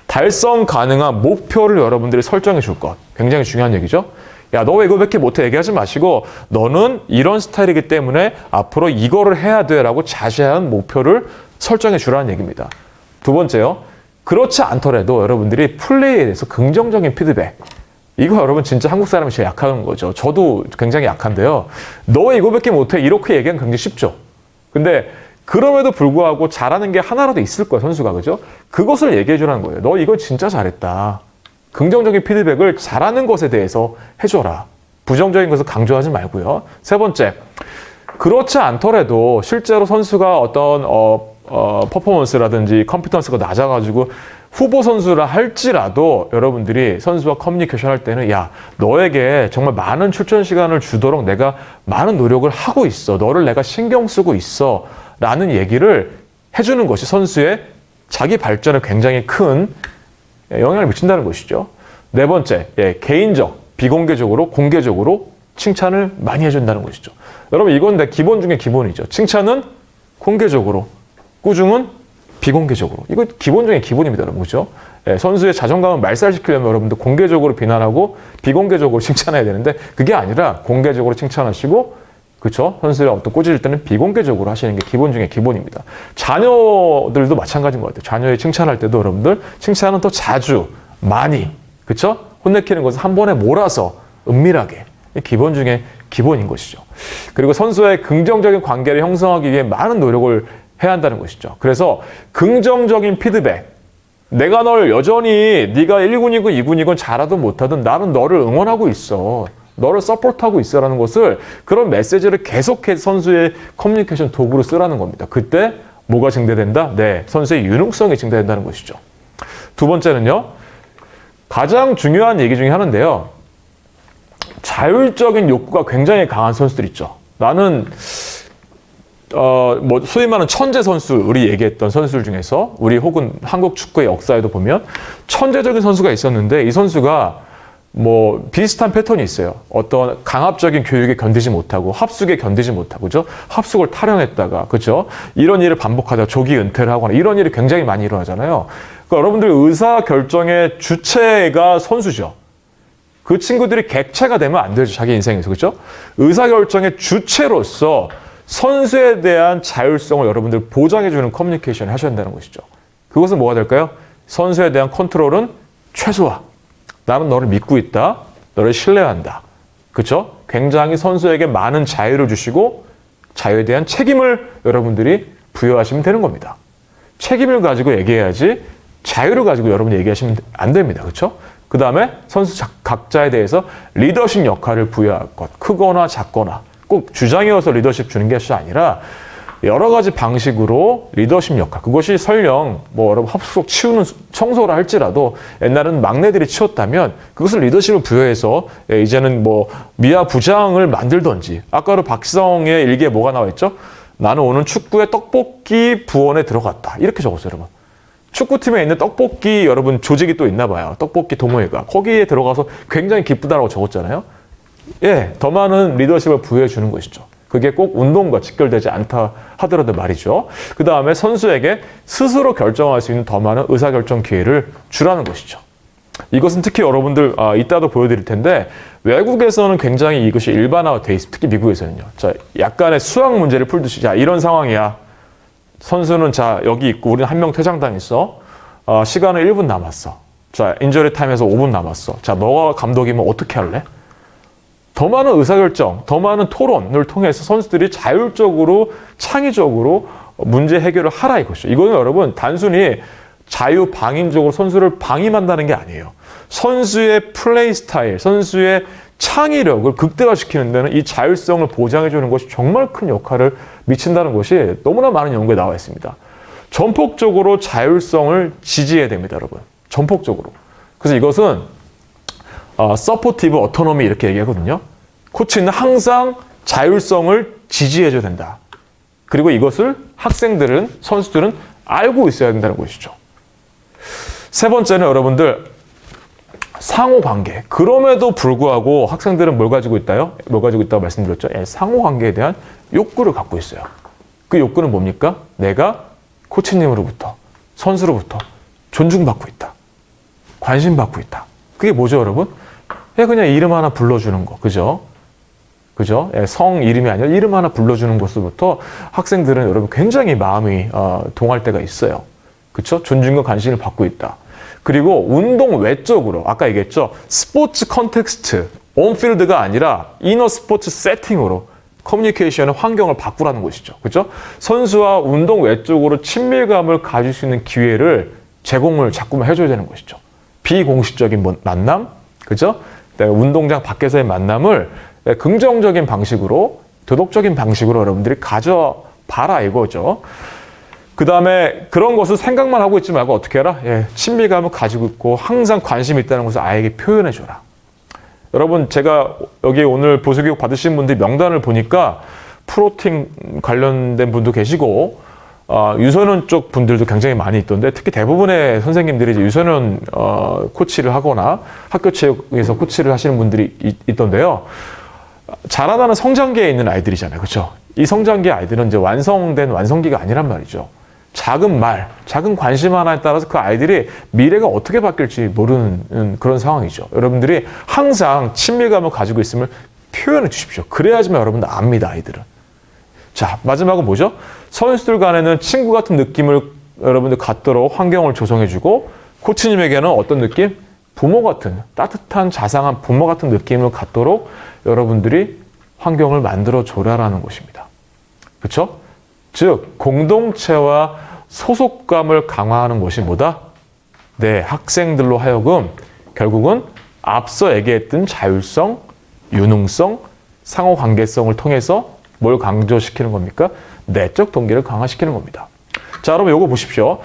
달성 가능한 목표를 여러분들이 설정해 줄 것. 굉장히 중요한 얘기죠. 야, 너 왜 이거밖에 못해? 얘기하지 마시고 너는 이런 스타일이기 때문에 앞으로 이거를 해야 돼라고 자세한 목표를 설정해 주라는 얘기입니다. 두 번째요. 그렇지 않더라도 여러분들이 플레이에 대해서 긍정적인 피드백. 이거 여러분 진짜 한국 사람이 제일 약한 거죠. 저도 굉장히 약한데요. 너 왜 이거밖에 못해? 이렇게 얘기하면 굉장히 쉽죠. 근데 그럼에도 불구하고 잘하는 게 하나라도 있을 거예요, 선수가. 그죠? 그것을 얘기해 주라는 거예요. 너 이거 진짜 잘했다. 긍정적인 피드백을 잘하는 것에 대해서 해줘라. 부정적인 것을 강조하지 말고요. 세 번째, 그렇지 않더라도 실제로 선수가 어떤 퍼포먼스라든지 컴피턴스가 낮아가지고 후보 선수라 할지라도 여러분들이 선수와 커뮤니케이션 할 때는 야, 너에게 정말 많은 출전 시간을 주도록 내가 많은 노력을 하고 있어. 너를 내가 신경 쓰고 있어. 라는 얘기를 해주는 것이 선수의 자기 발전에 굉장히 큰 영향을 미친다는 것이죠. 네 번째, 개인적, 비공개적으로, 공개적으로 칭찬을 많이 해준다는 것이죠. 여러분, 이건 기본 중에 기본이죠. 칭찬은 공개적으로, 꾸중은 비공개적으로. 이거 기본 중에 기본입니다, 여러분. 그죠? 선수의 자존감을 말살시키려면 여러분들 공개적으로 비난하고 비공개적으로 칭찬해야 되는데 그게 아니라 공개적으로 칭찬하시고 그렇죠? 선수를 어떤 꼬질 때는 비공개적으로 하시는 게 기본 중에 기본입니다. 자녀들도 마찬가지인 것 같아요. 자녀의 칭찬할 때도 여러분들 칭찬은 더 자주, 많이, 그렇죠? 혼내키는 것을 한 번에 몰아서 은밀하게. 기본 중에 기본인 것이죠. 그리고 선수와의 긍정적인 관계를 형성하기 위해 많은 노력을 해야 한다는 것이죠. 그래서 긍정적인 피드백. 내가 널 여전히 네가 1군이건 2군이건 잘하든 못하든 나는 너를 응원하고 있어. 너를 서포트하고 있어라는 것을 그런 메시지를 계속해서 선수의 커뮤니케이션 도구로 쓰라는 겁니다. 그때 뭐가 증대된다? 네, 선수의 유능성이 증대된다는 것이죠. 두 번째는요. 가장 중요한 얘기 중에 하나인데요. 자율적인 욕구가 굉장히 강한 선수들 있죠. 나는 소위 말하는 천재 선수, 우리 얘기했던 선수들 중에서 우리 혹은 한국 축구의 역사에도 보면 천재적인 선수가 있었는데 이 선수가 비슷한 패턴이 있어요. 어떤 강압적인 교육에 견디지 못하고 합숙에 견디지 못하고, 그죠? 합숙을 탈영했다가, 그죠? 이런 일을 반복하다가 조기 은퇴를 하거나 이런 일이 굉장히 많이 일어나잖아요. 그러니까 여러분들 의사 결정의 주체가 선수죠. 그 친구들이 객체가 되면 안 되죠. 자기 인생에서, 그죠? 의사 결정의 주체로서 선수에 대한 자율성을 여러분들 보장해주는 커뮤니케이션을 하셔야 한다는 것이죠. 그것은 뭐가 될까요? 선수에 대한 컨트롤은 최소화. 나는 너를 믿고 있다. 너를 신뢰한다. 그렇죠? 굉장히 선수에게 많은 자유를 주시고 자유에 대한 책임을 여러분들이 부여하시면 되는 겁니다. 책임을 가지고 얘기해야지 자유를 가지고 여러분이 얘기하시면 안 됩니다. 그렇죠? 그 다음에 선수 각자에 대해서 리더십 역할을 부여할 것. 크거나 작거나 꼭 주장이어서 리더십 주는 것이 아니라 여러 가지 방식으로 리더십 역할. 그것이 설령 여러분 합숙 치우는 청소를 할지라도 옛날에는 막내들이 치웠다면 그것을 리더십을 부여해서 이제는 미아 부장을 만들던지. 아까로 박지성의 일기에 뭐가 나와 있죠? 나는 오늘 축구의 떡볶이 부원에 들어갔다. 이렇게 적었어요, 여러분. 축구팀에 있는 떡볶이 여러분 조직이 또 있나 봐요. 떡볶이 동호회가. 거기에 들어가서 굉장히 기쁘다라고 적었잖아요. 더 많은 리더십을 부여해 주는 것이죠. 그게 꼭 운동과 직결되지 않다 하더라도 말이죠. 그 다음에 선수에게 스스로 결정할 수 있는 더 많은 의사결정 기회를 주라는 것이죠. 이것은 특히 여러분들 이따도 보여드릴 텐데 외국에서는 굉장히 이것이 일반화돼 있습니다. 특히 미국에서는요. 자, 약간의 수학 문제를 풀듯이 자, 이런 상황이야. 선수는 자 여기 있고 우리는 한 명 퇴장당했어. 시간은 1분 남았어. 자, 인저리 타임에서 5분 남았어. 자, 너가 감독이면 어떻게 할래? 더 많은 의사결정, 더 많은 토론을 통해서 선수들이 자율적으로, 창의적으로 문제 해결을 하라 이것이죠. 이거는 여러분 단순히 자유방임적으로 선수를 방임한다는 게 아니에요. 선수의 플레이 스타일, 선수의 창의력을 극대화시키는 데는 이 자율성을 보장해주는 것이 정말 큰 역할을 미친다는 것이 너무나 많은 연구에 나와 있습니다. 전폭적으로 자율성을 지지해야 됩니다, 여러분. 전폭적으로. 그래서 이것은 서포티브 어토노미 이렇게 얘기하거든요. 코치는 항상 자율성을 지지해줘야 된다. 그리고 이것을 학생들은, 선수들은 알고 있어야 된다는 것이죠. 세 번째는 여러분들 상호관계. 그럼에도 불구하고 학생들은 뭘 가지고 있다요? 뭘 가지고 있다고 말씀드렸죠? 상호관계에 대한 욕구를 갖고 있어요. 그 욕구는 뭡니까? 내가 코치님으로부터, 선수로부터 존중받고 있다. 관심받고 있다. 그게 뭐죠, 여러분? 그냥 이름 하나 불러주는 거. 그죠? 그죠? 예, 성 이름이 아니라 이름 하나 불러주는 것부터 학생들은 여러분 굉장히 마음이 동할 때가 있어요. 그쵸? 존중과 관심을 받고 있다. 그리고 운동 외적으로 아까 얘기했죠. 스포츠 컨텍스트, 온필드가 아니라 이너 스포츠 세팅으로 커뮤니케이션의 환경을 바꾸라는 것이죠. 그죠? 선수와 운동 외적으로 친밀감을 가질 수 있는 기회를 제공을 자꾸만 해줘야 되는 것이죠. 비공식적인 만남, 그죠? 운동장 밖에서의 만남을 긍정적인 방식으로, 도덕적인 방식으로 여러분들이 가져봐라 이거죠. 그 다음에 그런 것을 생각만 하고 있지 말고 어떻게 해라? 친밀감을 가지고 있고 항상 관심이 있다는 것을 아이에게 표현해줘라. 여러분, 제가 여기 오늘 보수교육 받으신 분들 명단을 보니까 프로팀 관련된 분도 계시고, 유소년 쪽 분들도 굉장히 많이 있던데, 특히 대부분의 선생님들이 이제 유소년 코치를 하거나 학교 체육에서 코치를 하시는 분들이 있던데요. 자라나는 성장기에 있는 아이들이잖아요. 그렇죠? 이 성장기 아이들은 이제 완성된 완성기가 아니란 말이죠. 작은 말, 작은 관심 하나에 따라서 그 아이들이 미래가 어떻게 바뀔지 모르는 그런 상황이죠. 여러분들이 항상 친밀감을 가지고 있음을 표현해 주십시오. 그래야지만 여러분들 압니다, 아이들은. 자, 마지막은 뭐죠? 선수들 간에는 친구 같은 느낌을 여러분들 갖도록 환경을 조성해주고, 코치님에게는 어떤 느낌? 부모 같은, 따뜻한 자상한 부모 같은 느낌을 갖도록 여러분들이 환경을 만들어 줘라라는 것입니다. 그렇죠? 즉, 공동체와 소속감을 강화하는 것이 뭐다? 네, 학생들로 하여금 결국은 앞서 얘기했던 자율성, 유능성, 상호관계성을 통해서 뭘 강조시키는 겁니까? 내적 동기를 강화시키는 겁니다. 자, 여러분 이거 보십시오.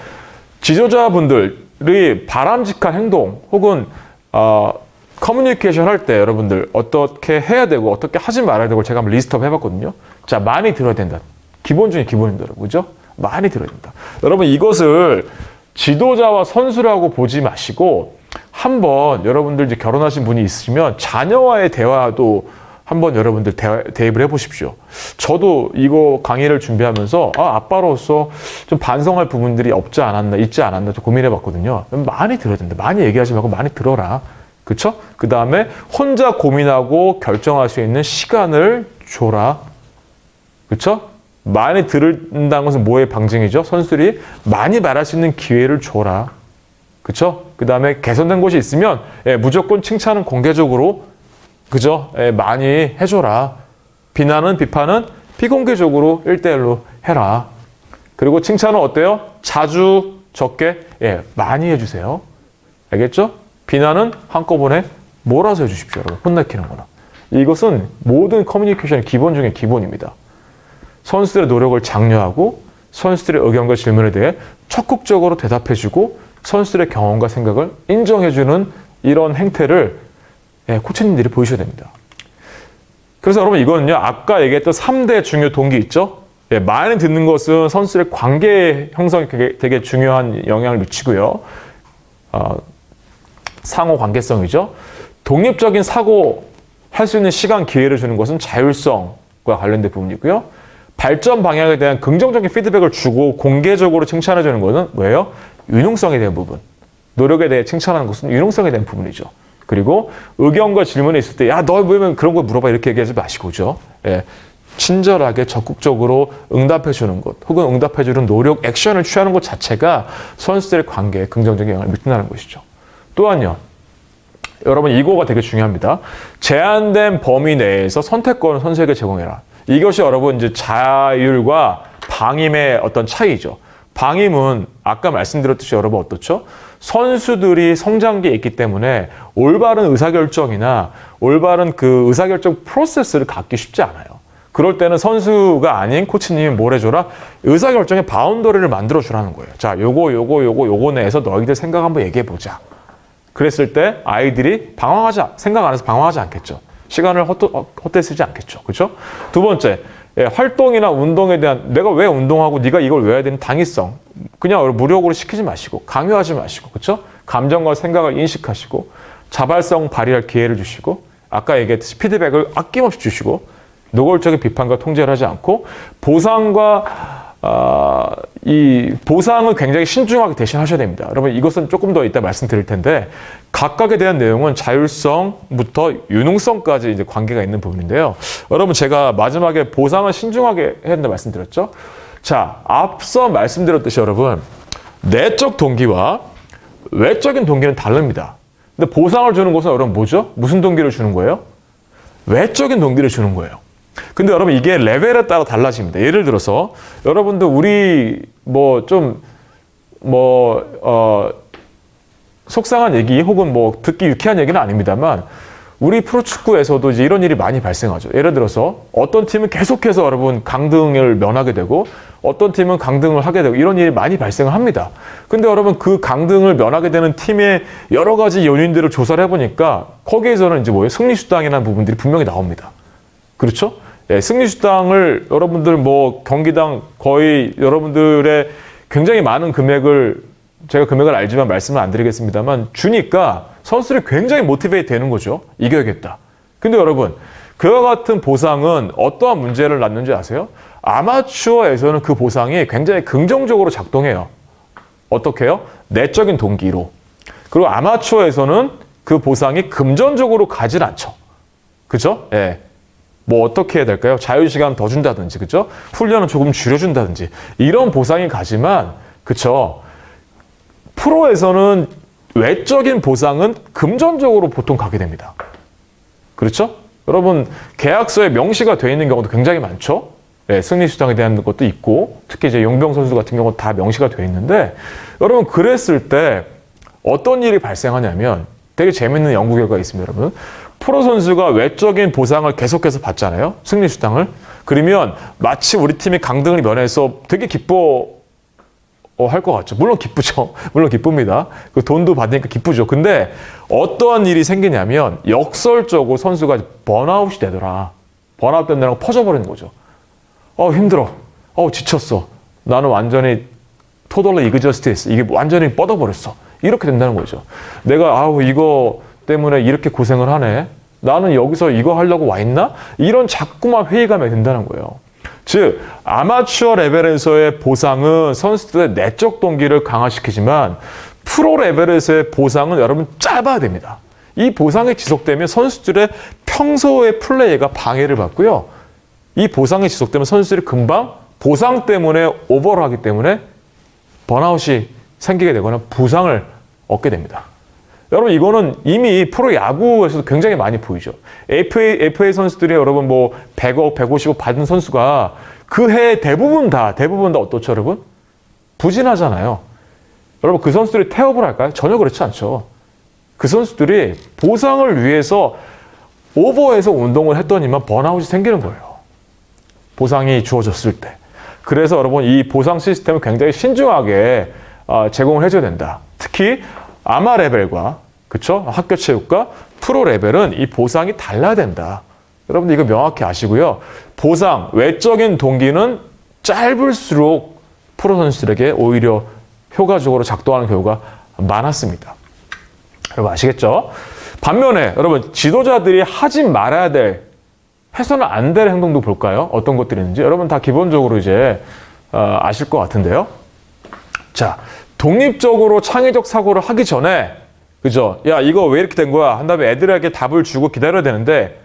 지도자분들이 바람직한 행동 혹은 커뮤니케이션 할 때 여러분들 어떻게 해야 되고 어떻게 하지 말아야 되고 제가 한번 리스트업 해봤거든요. 자, 많이 들어야 된다. 기본 중에 기본입니다. 여러분. 그죠? 많이 들어야 된다. 여러분 이것을 지도자와 선수라고 보지 마시고 한번 여러분들 이제 결혼하신 분이 있으면 자녀와의 대화도 한번 여러분들 대입을 해보십시오. 저도 이거 강의를 준비하면서 아빠로서 좀 반성할 부분들이 없지 않았나, 있지 않았나 좀 고민해봤거든요. 많이 들어야 된다. 많이 얘기하지 말고 많이 들어라. 그쵸? 그 다음에 혼자 고민하고 결정할 수 있는 시간을 줘라. 그쵸? 많이 들은다는 것은 뭐의 방증이죠? 선수들이 많이 말할 수 있는 기회를 줘라. 그쵸? 그 다음에 개선된 것이 있으면 무조건 칭찬은 공개적으로 그죠? 많이 해줘라. 비난은 비판은 비공개적으로 1대1로 해라. 그리고 칭찬은 어때요? 자주 적게 많이 해주세요. 알겠죠? 비난은 한꺼번에 몰아서 해주십시오. 여러분. 혼내키는 거나. 이것은 모든 커뮤니케이션의 기본 중에 기본입니다. 선수들의 노력을 장려하고 선수들의 의견과 질문에 대해 적극적으로 대답해주고 선수들의 경험과 생각을 인정해주는 이런 행태를 코치님들이 보여줘야 됩니다. 그래서 여러분 이거는요. 아까 얘기했던 3대 중요 동기 있죠? 많이 듣는 것은 선수들의 관계 형성에 되게 중요한 영향을 미치고요. 상호 관계성이죠. 독립적인 사고 할 수 있는 시간, 기회를 주는 것은 자율성과 관련된 부분이고요. 발전 방향에 대한 긍정적인 피드백을 주고 공개적으로 칭찬해 주는 것은 뭐예요? 유능성에 대한 부분. 노력에 대해 칭찬하는 것은 유능성에 대한 부분이죠. 그리고 의견과 질문이 있을 때, 야, 너 왜 그런 거 물어봐 이렇게 얘기하지 마시고죠. 친절하게 적극적으로 응답해 주는 것, 혹은 응답해 주는 노력, 액션을 취하는 것 자체가 선수들의 관계에 긍정적인 영향을 미친다는 것이죠. 또한요, 여러분 이거가 되게 중요합니다. 제한된 범위 내에서 선택권을 선수에게 제공해라. 이것이 여러분 이제 자율과 방임의 어떤 차이죠. 방임은 아까 말씀드렸듯이 여러분 어떻죠? 선수들이 성장기에 있기 때문에 올바른 의사결정이나 올바른 그 의사결정 프로세스를 갖기 쉽지 않아요. 그럴 때는 선수가 아닌 코치님이 뭘 해줘라? 의사결정의 바운더리를 만들어주라는 거예요. 자, 요거 내에서 너희들 생각 한번 얘기해보자. 그랬을 때 아이들이 생각 안 해서 방황하지 않겠죠. 시간을 헛되이 쓰지 않겠죠. 그렇죠? 두 번째, 활동이나 운동에 대한 내가 왜 운동하고 네가 이걸 왜 해야 되는 당위성. 그냥 무력으로 시키지 마시고 강요하지 마시고 그렇죠? 감정과 생각을 인식하시고 자발성 발휘할 기회를 주시고 아까 얘기했듯이 피드백을 아낌없이 주시고 노골적인 비판과 통제를 하지 않고 보상과 이 보상을 굉장히 신중하게 대신하셔야 됩니다. 여러분 이것은 조금 더 이따 말씀드릴 텐데 각각에 대한 내용은 자율성부터 유능성까지 이제 관계가 있는 부분인데요. 여러분 제가 마지막에 보상을 신중하게 해야 된다 말씀드렸죠. 자, 앞서 말씀드렸듯이 여러분 내적 동기와 외적인 동기는 다릅니다. 근데 보상을 주는 것은 여러분 뭐죠? 무슨 동기를 주는 거예요? 외적인 동기를 주는 거예요. 근데 여러분 이게 레벨에 따라 달라집니다. 예를 들어서 여러분들 우리 속상한 얘기 혹은 뭐 듣기 유쾌한 얘기는 아닙니다만 우리 프로축구에서도 이제 이런 일이 많이 발생하죠. 예를 들어서 어떤 팀은 계속해서 여러분 강등을 면하게 되고 어떤 팀은 강등을 하게 되고 이런 일이 많이 발생을 합니다. 근데 여러분 그 강등을 면하게 되는 팀의 여러 가지 요인들을 조사를 해보니까 거기에서는 이제 뭐예요? 승리수당이라는 부분들이 분명히 나옵니다. 그렇죠? 예, 승리수당을 여러분들 뭐 경기당 거의 여러분들의 굉장히 많은 금액을 제가 금액을 알지만 말씀을 안 드리겠습니다만 주니까 선수들이 굉장히 모티베이트 되는 거죠. 이겨야겠다. 근데 여러분 그와 같은 보상은 어떠한 문제를 낳는지 아세요? 아마추어에서는 그 보상이 굉장히 긍정적으로 작동해요. 어떻게 해요? 내적인 동기로. 그리고 아마추어에서는 그 보상이 금전적으로 가진 않죠. 그죠? 예. 뭐 어떻게 해야 될까요? 자유시간 더 준다든지, 그죠? 훈련은 조금 줄여준다든지 이런 보상이 가지만, 그쵸? 프로에서는 외적인 보상은 금전적으로 보통 가게 됩니다. 그렇죠? 여러분 계약서에 명시가 되어 있는 경우도 굉장히 많죠. 네, 승리수당에 대한 것도 있고 특히 이제 용병 선수 같은 경우는 다 명시가 되어 있는데 여러분 그랬을 때 어떤 일이 발생하냐면 되게 재밌는 연구 결과가 있습니다. 여러분 프로 선수가 외적인 보상을 계속해서 받잖아요. 승리수당을. 그러면 마치 우리 팀이 강등을 면해서 되게 할 것 같죠. 물론 기쁘죠. 물론 기쁩니다. 그 돈도 받으니까 기쁘죠. 근데 어떠한 일이 생기냐면 역설적으로 선수가 번아웃이 되더라. 번아웃 된다는 거 퍼져버리는 거죠. 힘들어. 지쳤어. 나는 완전히 totally exhausted. 이게 완전히 뻗어버렸어. 이렇게 된다는 거죠. 내가 이거 때문에 이렇게 고생을 하네. 나는 여기서 이거 하려고 와 있나? 이런 자꾸만 회의감이 든다는 거예요. 즉 아마추어 레벨에서의 보상은 선수들의 내적 동기를 강화시키지만 프로 레벨에서의 보상은 여러분 짧아야 됩니다. 이 보상이 지속되면 선수들의 평소의 플레이가 방해를 받고요. 이 보상이 지속되면 선수들이 금방 보상 때문에 오버를 하기 때문에 번아웃이 생기게 되거나 부상을 얻게 됩니다. 여러분 이거는 이미 프로 야구에서도 굉장히 많이 보이죠. FA 선수들이 여러분 100억, 150억 받은 선수가 그 해 대부분 다 어떻죠, 여러분? 부진하잖아요. 여러분 그 선수들이 태업을 할까요? 전혀 그렇지 않죠. 그 선수들이 보상을 위해서 오버해서 운동을 했더니만 번아웃이 생기는 거예요. 보상이 주어졌을 때. 그래서 여러분 이 보상 시스템을 굉장히 신중하게 제공을 해줘야 된다. 특히 아마 레벨과 그쵸? 학교 체육과 프로 레벨은 이 보상이 달라야 된다. 여러분들 이거 명확히 아시고요. 보상, 외적인 동기는 짧을수록 프로 선수들에게 오히려 효과적으로 작동하는 경우가 많았습니다. 여러분 아시겠죠? 반면에 여러분 지도자들이 하지 말아야 될, 해서는 안 될 행동도 볼까요? 어떤 것들이 있는지 여러분 다 기본적으로 이제 아실 것 같은데요. 자, 독립적으로 창의적 사고를 하기 전에 그죠? 야 이거 왜 이렇게 된 거야? 한 다음에 애들에게 답을 주고 기다려야 되는데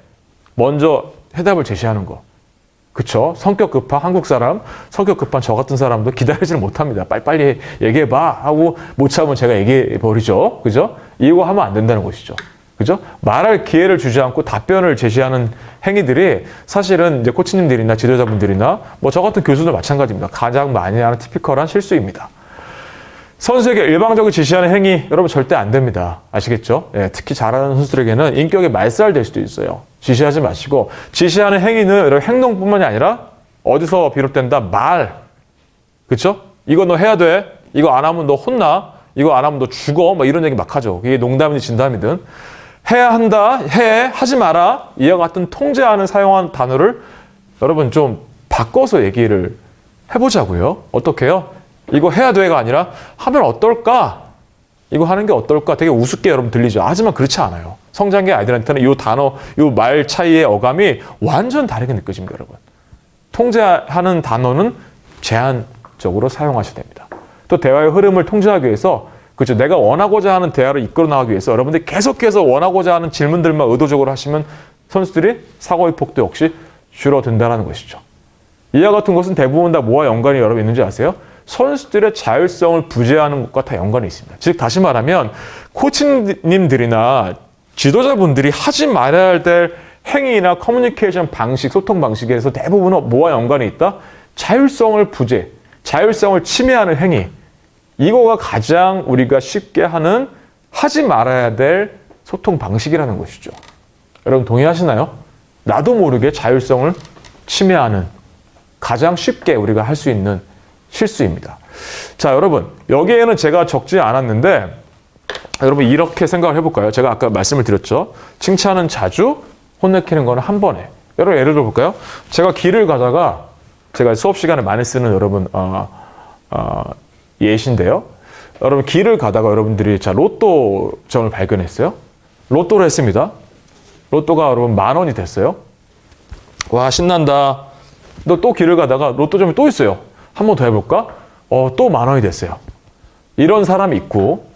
먼저 해답을 제시하는 거. 그쵸? 성격 급한 한국 사람, 성격 급한 저 같은 사람도 기다리지를 못합니다. 빨리빨리 얘기해봐 하고 못 참으면 제가 얘기해버리죠. 그죠? 이거 하면 안 된다는 것이죠. 그죠? 말할 기회를 주지 않고 답변을 제시하는 행위들이 사실은 이제 코치님들이나 지도자분들이나 저 같은 교수들 마찬가지입니다. 가장 많이 하는 티피컬한 실수입니다. 선수에게 일방적으로 지시하는 행위 여러분 절대 안 됩니다. 아시겠죠? 예, 특히 잘하는 선수들에게는 인격이 말살될 수도 있어요. 지시하지 마시고 지시하는 행위는 여러분 행동뿐만이 아니라 어디서 비롯된다? 말. 그렇죠? 이거 너 해야 돼. 이거 안 하면 너 혼나. 이거 안 하면 너 죽어. 이런 얘기 막 하죠. 이게 농담이든 진담이든. 해야 한다. 해. 하지 마라. 이와 같은 통제하는 사용한 단어를 여러분 좀 바꿔서 얘기를 해보자고요. 어떻게 해요? 이거 해야 돼가 아니라 하면 어떨까? 이거 하는 게 어떨까? 되게 우습게 여러분 들리죠. 하지만 그렇지 않아요. 성장기 아이들한테는 이 단어, 이 말 차이의 어감이 완전 다르게 느껴집니다, 여러분. 통제하는 단어는 제한적으로 사용하셔야 됩니다. 또 대화의 흐름을 통제하기 위해서 그렇죠. 내가 원하고자 하는 대화를 이끌어 나가기 위해서 여러분들이 계속해서 원하고자 하는 질문들만 의도적으로 하시면 선수들이 사고의 폭도 역시 줄어든다는 것이죠. 이와 같은 것은 대부분 다 뭐와 연관이 여러분 있는지 아세요? 선수들의 자율성을 부재하는 것과 다 연관이 있습니다. 즉 다시 말하면 코치님들이나 지도자분들이 하지 말아야 될 행위나 커뮤니케이션 방식, 소통 방식에서 대부분은 뭐와 연관이 있다? 자율성을 부재, 자율성을 침해하는 행위. 이거가 가장 우리가 쉽게 하는 하지 말아야 될 소통 방식이라는 것이죠. 여러분 동의하시나요? 나도 모르게 자율성을 침해하는 가장 쉽게 우리가 할 수 있는 실수입니다. 자, 여러분 여기에는 제가 적지 않았는데 여러분 이렇게 생각을 해볼까요? 제가 아까 말씀을 드렸죠. 칭찬은 자주, 혼내키는 거는 한 번에. 여러분 예를 들어볼까요? 제가 길을 가다가 제가 수업 시간에 많이 쓰는 여러분 예시인데요. 여러분 길을 가다가 여러분들이 자 로또점을 발견했어요. 로또를 했습니다. 로또가 여러분 10,000원이 됐어요. 와 신난다. 너 또 길을 가다가 로또점이 또 있어요. 한 번 더 해볼까? 또 10,000원이 됐어요. 이런 사람이 있고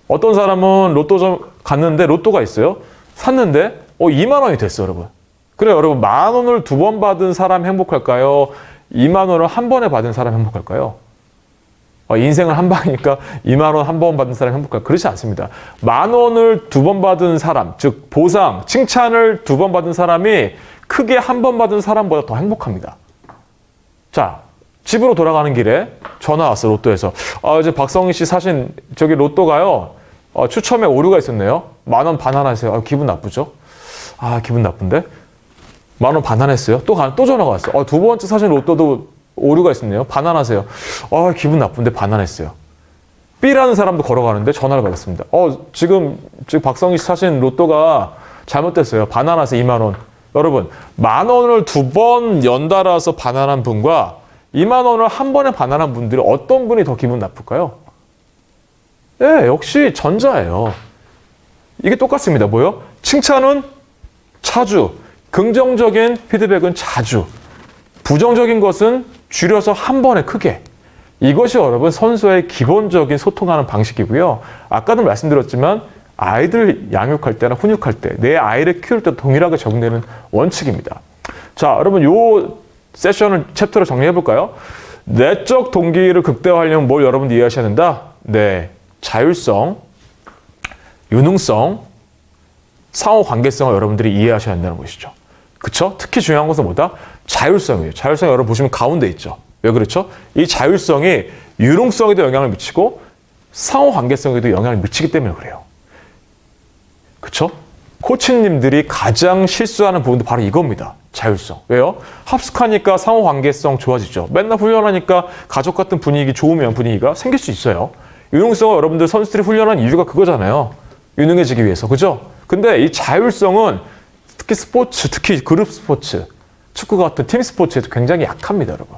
어떤 사람은 로또점 갔는데 로또가 있어요. 샀는데 20,000원이 됐어요, 여러분. 그래 여러분 10,000원을 2번 받은 사람 행복할까요? 20,000원을 한 번에 받은 사람 행복할까요? 인생은 한 방이니까 20,000원 한 번 받은 사람 행복할까요? 그렇지 않습니다. 10,000원을 2번 받은 사람, 즉 보상, 칭찬을 2번 받은 사람이 크게 한 번 받은 사람보다 더 행복합니다. 자, 집으로 돌아가는 길에 전화 왔어, 로또에서. 이제 박성희 씨 사신 저기 로또가요. 추첨에 오류가 있었네요. 10,000원 반환하세요. 기분 나쁘죠? 기분 나쁜데? 10,000원 반환했어요. 또 전화가 왔어요. 두 번째 사신 로또도 오류가 있었네요. 반환하세요. 기분 나쁜데 반환했어요. B라는 사람도 걸어가는데 전화를 받았습니다. 지금 박성희 씨 사신 로또가 잘못됐어요. 반환하세요. 20,000원. 여러분, 10,000원을 2번 연달아서 반환한 분과 20,000원을 한 번에 반환한 분들이 어떤 분이 더 기분 나쁠까요? 예, 역시 전자예요. 이게 똑같습니다. 뭐요? 칭찬은 자주, 긍정적인 피드백은 자주, 부정적인 것은 줄여서 한 번에 크게. 이것이 여러분 선수의 기본적인 소통하는 방식이고요. 아까도 말씀드렸지만 아이들 양육할 때나 훈육할 때 내 아이를 키울 때 동일하게 적용되는 원칙입니다. 자, 여러분 요 세션을 챕터로 정리해 볼까요? 내적 동기를 극대화하려면 뭘 여러분들 이해하셔야 된다? 네, 자율성, 유능성, 상호 관계성을 여러분들이 이해하셔야 한다는 것이죠. 그쵸? 특히 중요한 것은 뭐다? 자율성이에요. 자율성 여러분 보시면 가운데 있죠. 왜 그렇죠? 이 자율성이 유능성에도 영향을 미치고 상호 관계성에도 영향을 미치기 때문에 그래요. 그쵸? 코치님들이 가장 실수하는 부분도 바로 이겁니다. 자율성. 왜요? 합숙하니까 상호 관계성 좋아지죠. 맨날 훈련하니까 가족 같은 분위기 좋으면 분위기가 생길 수 있어요. 유능성은 여러분들 선수들이 훈련한 이유가 그거잖아요. 유능해지기 위해서. 그죠? 근데 이 자율성은 특히 스포츠, 특히 그룹 스포츠, 축구 같은 팀 스포츠에도 굉장히 약합니다, 여러분.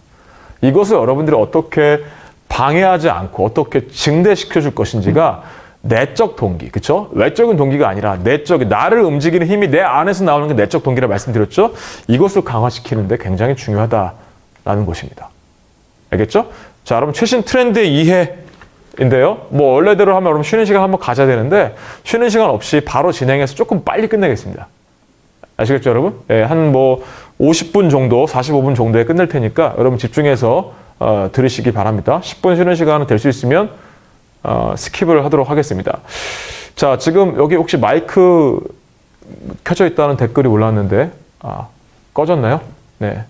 이것을 여러분들이 어떻게 방해하지 않고 어떻게 증대시켜 줄 것인지가 내적 동기, 그렇죠? 외적인 동기가 아니라 내적, 나를 움직이는 힘이 내 안에서 나오는 게 내적 동기라 말씀드렸죠? 이것을 강화시키는데 굉장히 중요하다라는 것입니다. 알겠죠? 자, 여러분 최신 트렌드의 이해인데요. 뭐 원래대로 하면 여러분 쉬는 시간 한번 가져야 되는데 쉬는 시간 없이 바로 진행해서 조금 빨리 끝내겠습니다. 아시겠죠, 여러분? 네, 한 뭐 50분 정도, 45분 정도에 끝낼 테니까 여러분 집중해서 들으시기 바랍니다. 10분 쉬는 시간은 될 수 있으면 스킵을 하도록 하겠습니다. 자, 지금 여기 혹시 마이크 켜져 있다는 댓글이 올라왔는데 꺼졌나요? 네,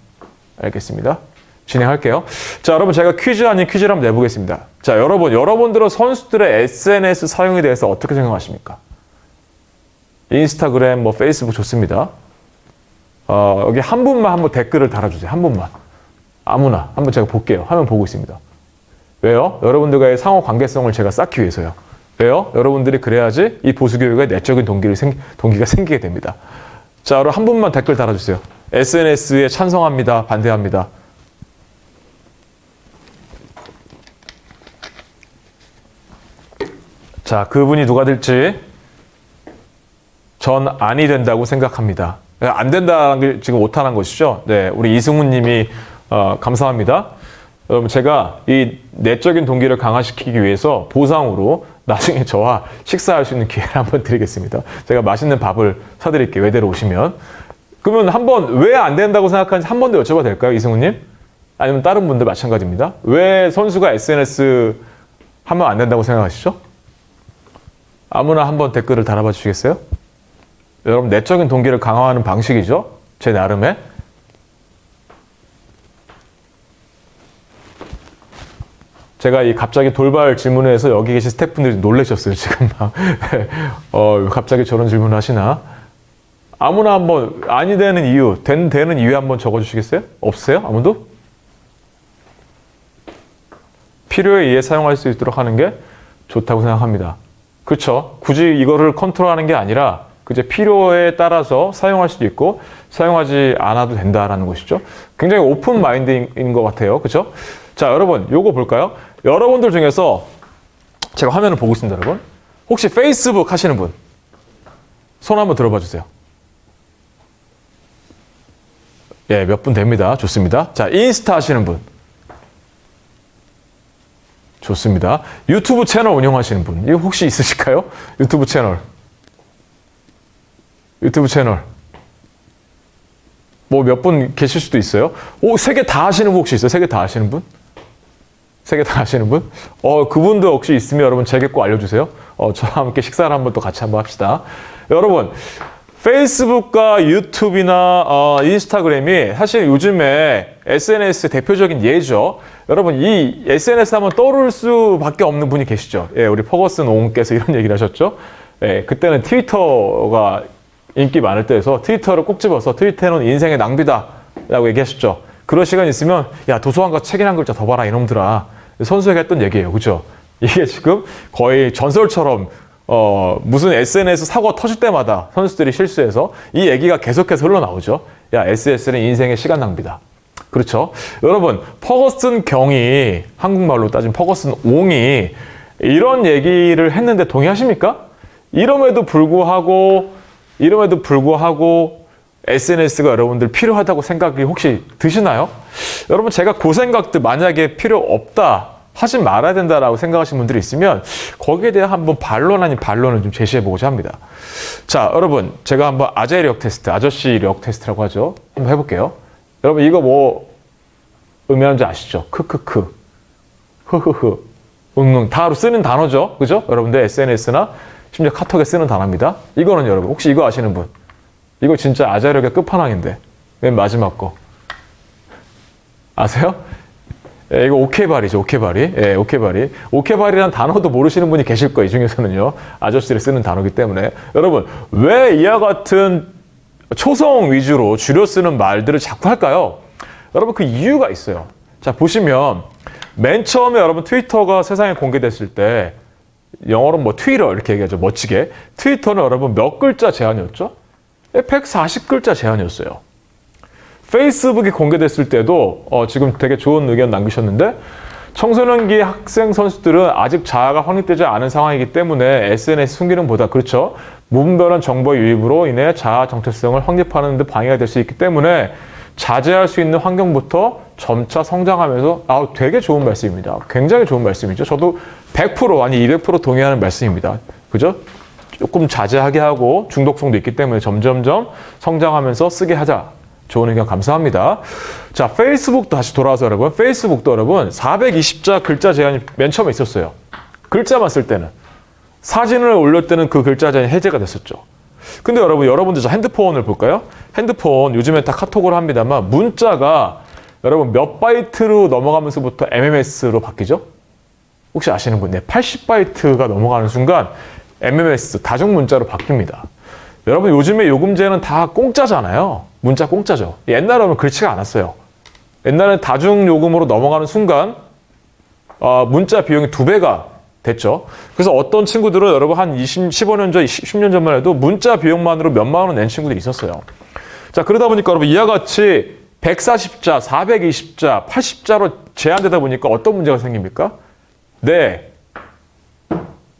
알겠습니다. 진행할게요. 자, 여러분 제가 퀴즈 아닌 퀴즈를 한번 내보겠습니다. 자, 여러분들은 선수들의 SNS 사용에 대해서 어떻게 생각하십니까? 인스타그램, 뭐 페이스북 좋습니다. 여기 한 분만 한번 댓글을 달아주세요. 한 분만. 아무나. 한번 제가 볼게요. 화면 보고 있습니다. 왜요? 여러분들과의 상호 관계성을 제가 쌓기 위해서요. 왜요? 여러분들이 그래야지 이 보수교육의 내적인 동기가 생기게 됩니다. 자, 여러분 한 분만 댓글 달아주세요. SNS에 찬성합니다. 반대합니다. 자, 그분이 누가 될지 전 아니 된다고 생각합니다. 안 된다는 게 지금 오타난 것이죠. 네, 우리 이승훈 님이 감사합니다. 여러분 제가 이 내적인 동기를 강화시키기 위해서 보상으로 나중에 저와 식사할 수 있는 기회를 한번 드리겠습니다. 제가 맛있는 밥을 사드릴게요. 외대로 오시면. 그러면 한번 왜 안 된다고 생각하는지 한 번 더 여쭤봐도 될까요? 이승우님? 아니면 다른 분들 마찬가지입니다. 왜 선수가 SNS 하면 안 된다고 생각하시죠? 아무나 한번 댓글을 달아봐 주시겠어요? 여러분 내적인 동기를 강화하는 방식이죠. 제 나름의. 제가 이 갑자기 돌발 질문을 해서 여기 계신 스태프분들이 놀라셨어요. 지금 막 갑자기 저런 질문을 하시나? 아무나 한번 아니 되는 이유, 되는 이유 한번 적어주시겠어요? 없으세요? 아무도? 필요에 의해 사용할 수 있도록 하는 게 좋다고 생각합니다. 그렇죠? 굳이 이거를 컨트롤하는 게 아니라 그제 필요에 따라서 사용할 수도 있고 사용하지 않아도 된다라는 것이죠. 굉장히 오픈 마인드인 것 같아요. 그렇죠? 자, 여러분 요거 볼까요? 여러분들 중에서 제가 화면을 보고 있습니다, 여러분. 혹시 페이스북 하시는 분? 손 한번 들어봐 주세요. 예, 몇 분 됩니다. 좋습니다. 자, 인스타 하시는 분? 좋습니다. 유튜브 채널 운영하시는 분? 이거 혹시 있으실까요? 유튜브 채널. 유튜브 채널. 뭐 몇 분 계실 수도 있어요. 오, 세 개 다 하시는 분 혹시 있어요? 세 개 다 하시는 분? 세 개 다 하시는 분? 그분도 혹시 있으면 여러분 제게 꼭 알려주세요. 저와 함께 식사를 한번 또 같이 한번 합시다. 여러분, 페이스북과 유튜브나 인스타그램이 사실 요즘에 SNS 대표적인 예죠. 여러분, 이 SNS 하면 떠오를 수밖에 없는 분이 계시죠. 예, 우리 퍼거슨 옹께서 이런 얘기를 하셨죠. 예, 그때는 트위터가 인기 많을 때여서 트위터를 꼭 집어서 트위터는 인생의 낭비다 라고 얘기하셨죠. 그런 시간 있으면 야, 도서관 가서 책 한 글자 더 봐라 이놈들아. 선수에게 했던 얘기예요. 그죠? 이게 지금 거의 전설처럼 무슨 SNS 사고가 터질 때마다 선수들이 실수해서 이 얘기가 계속해서 흘러나오죠. 야, SNS는 인생의 시간 낭비다. 그렇죠? 여러분, 퍼거슨 경이, 한국말로 따지면 퍼거슨 옹이 이런 얘기를 했는데 동의하십니까? 이름에도 불구하고 SNS가 여러분들 필요하다고 생각이 혹시 드시나요? 여러분, 제가 그 생각들 만약에 필요 없다, 하지 말아야 된다라고 생각하시는 분들이 있으면 거기에 대한 한번 반론 아닌 반론을 좀 제시해보고자 합니다. 자, 여러분, 제가 한번 아재력 테스트, 아저씨력 테스트라고 하죠. 한번 해볼게요. 여러분, 이거 뭐 의미하는지 아시죠? 크크크, 흐흐흐, 응응, 다 쓰는 단어죠. 그죠? 여러분들 SNS나 심지어 카톡에 쓰는 단어입니다. 이거는 여러분, 혹시 이거 아시는 분? 이거 진짜 아재력의 끝판왕인데. 맨 마지막 거. 아세요? 예, 이거 오케바리죠, 오케바리. 예, 오케바리. 오케바리라는 단어도 모르시는 분이 계실 거예요, 이 중에서는요. 아저씨를 쓰는 단어이기 때문에. 여러분, 왜 이와 같은 초성 위주로 줄여 쓰는 말들을 자꾸 할까요? 여러분, 그 이유가 있어요. 자, 보시면 맨 처음에 여러분 트위터가 세상에 공개됐을 때 영어로 뭐 트위터 이렇게 얘기하죠, 멋지게. 트위터는 여러분 몇 글자 제한이었죠? 140글자 제한이었어요. 페이스북이 공개됐을 때도 지금 되게 좋은 의견 남기셨는데 청소년기 학생 선수들은 아직 자아가 확립되지 않은 상황이기 때문에 SNS 순기능보다 그렇죠. 무분별한 정보 유입으로 인해 자아 정체성을 확립하는 데 방해가 될 수 있기 때문에 자제할 수 있는 환경부터 점차 성장하면서 되게 좋은 말씀입니다. 굉장히 좋은 말씀이죠. 저도 100% 아니 200% 동의하는 말씀입니다. 그죠? 조금 자제하게 하고 중독성도 있기 때문에 점점점 성장하면서 쓰게 하자. 좋은 의견 감사합니다. 자, 페이스북도 다시 돌아와서 여러분, 페이스북도 여러분 420자 글자 제한이 맨 처음에 있었어요. 글자만 쓸 때는. 사진을 올릴 때는 그 글자 제한이 해제가 됐었죠. 근데 여러분들 저 핸드폰을 볼까요? 핸드폰 요즘에 다 카톡으로 합니다만 문자가 여러분 몇 바이트로 넘어가면서부터 MMS로 바뀌죠? 혹시 아시는 분? 네, 80바이트가 넘어가는 순간 MMS, 다중문자로 바뀝니다. 여러분, 요즘에 요금제는 다 공짜잖아요. 문자 공짜죠. 옛날에는 그렇지가 않았어요. 옛날에는 다중요금으로 넘어가는 순간 문자 비용이 2배가 됐죠. 그래서 어떤 친구들은 여러분 한 15년 전, 10년 전만 해도 문자 비용만으로 몇만 원 낸 친구들이 있었어요. 자, 그러다 보니까 여러분 이와 같이 140자, 420자, 80자로 제한되다 보니까 어떤 문제가 생깁니까? 네.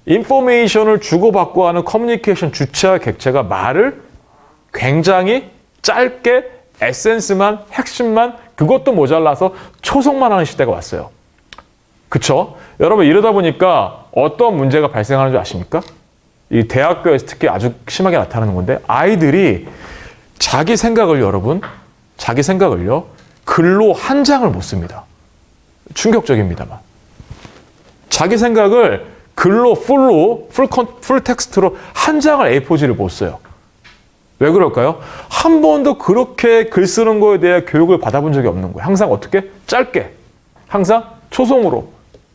인포메이션을 주고받고 하는 커뮤니케이션 주체와 객체가 말을 굉장히 짧게 에센스만, 핵심만 그것도 모자라서 초성만 하는 시대가 왔어요. 그쵸? 여러분 이러다 보니까 어떤 문제가 발생하는 줄 아십니까? 이 대학교에서 특히 아주 심하게 나타나는 건데 아이들이 자기 생각을 여러분 자기 생각을요 글로 한 장을 못 씁니다. 충격적입니다만 자기 생각을 글로 풀 텍스트로 한 장을 A4지를 못 써요. 왜 그럴까요? 한 번도 그렇게 글 쓰는 거에 대해 교육을 받아본 적이 없는 거예요. 항상 어떻게? 짧게. 항상 초성으로.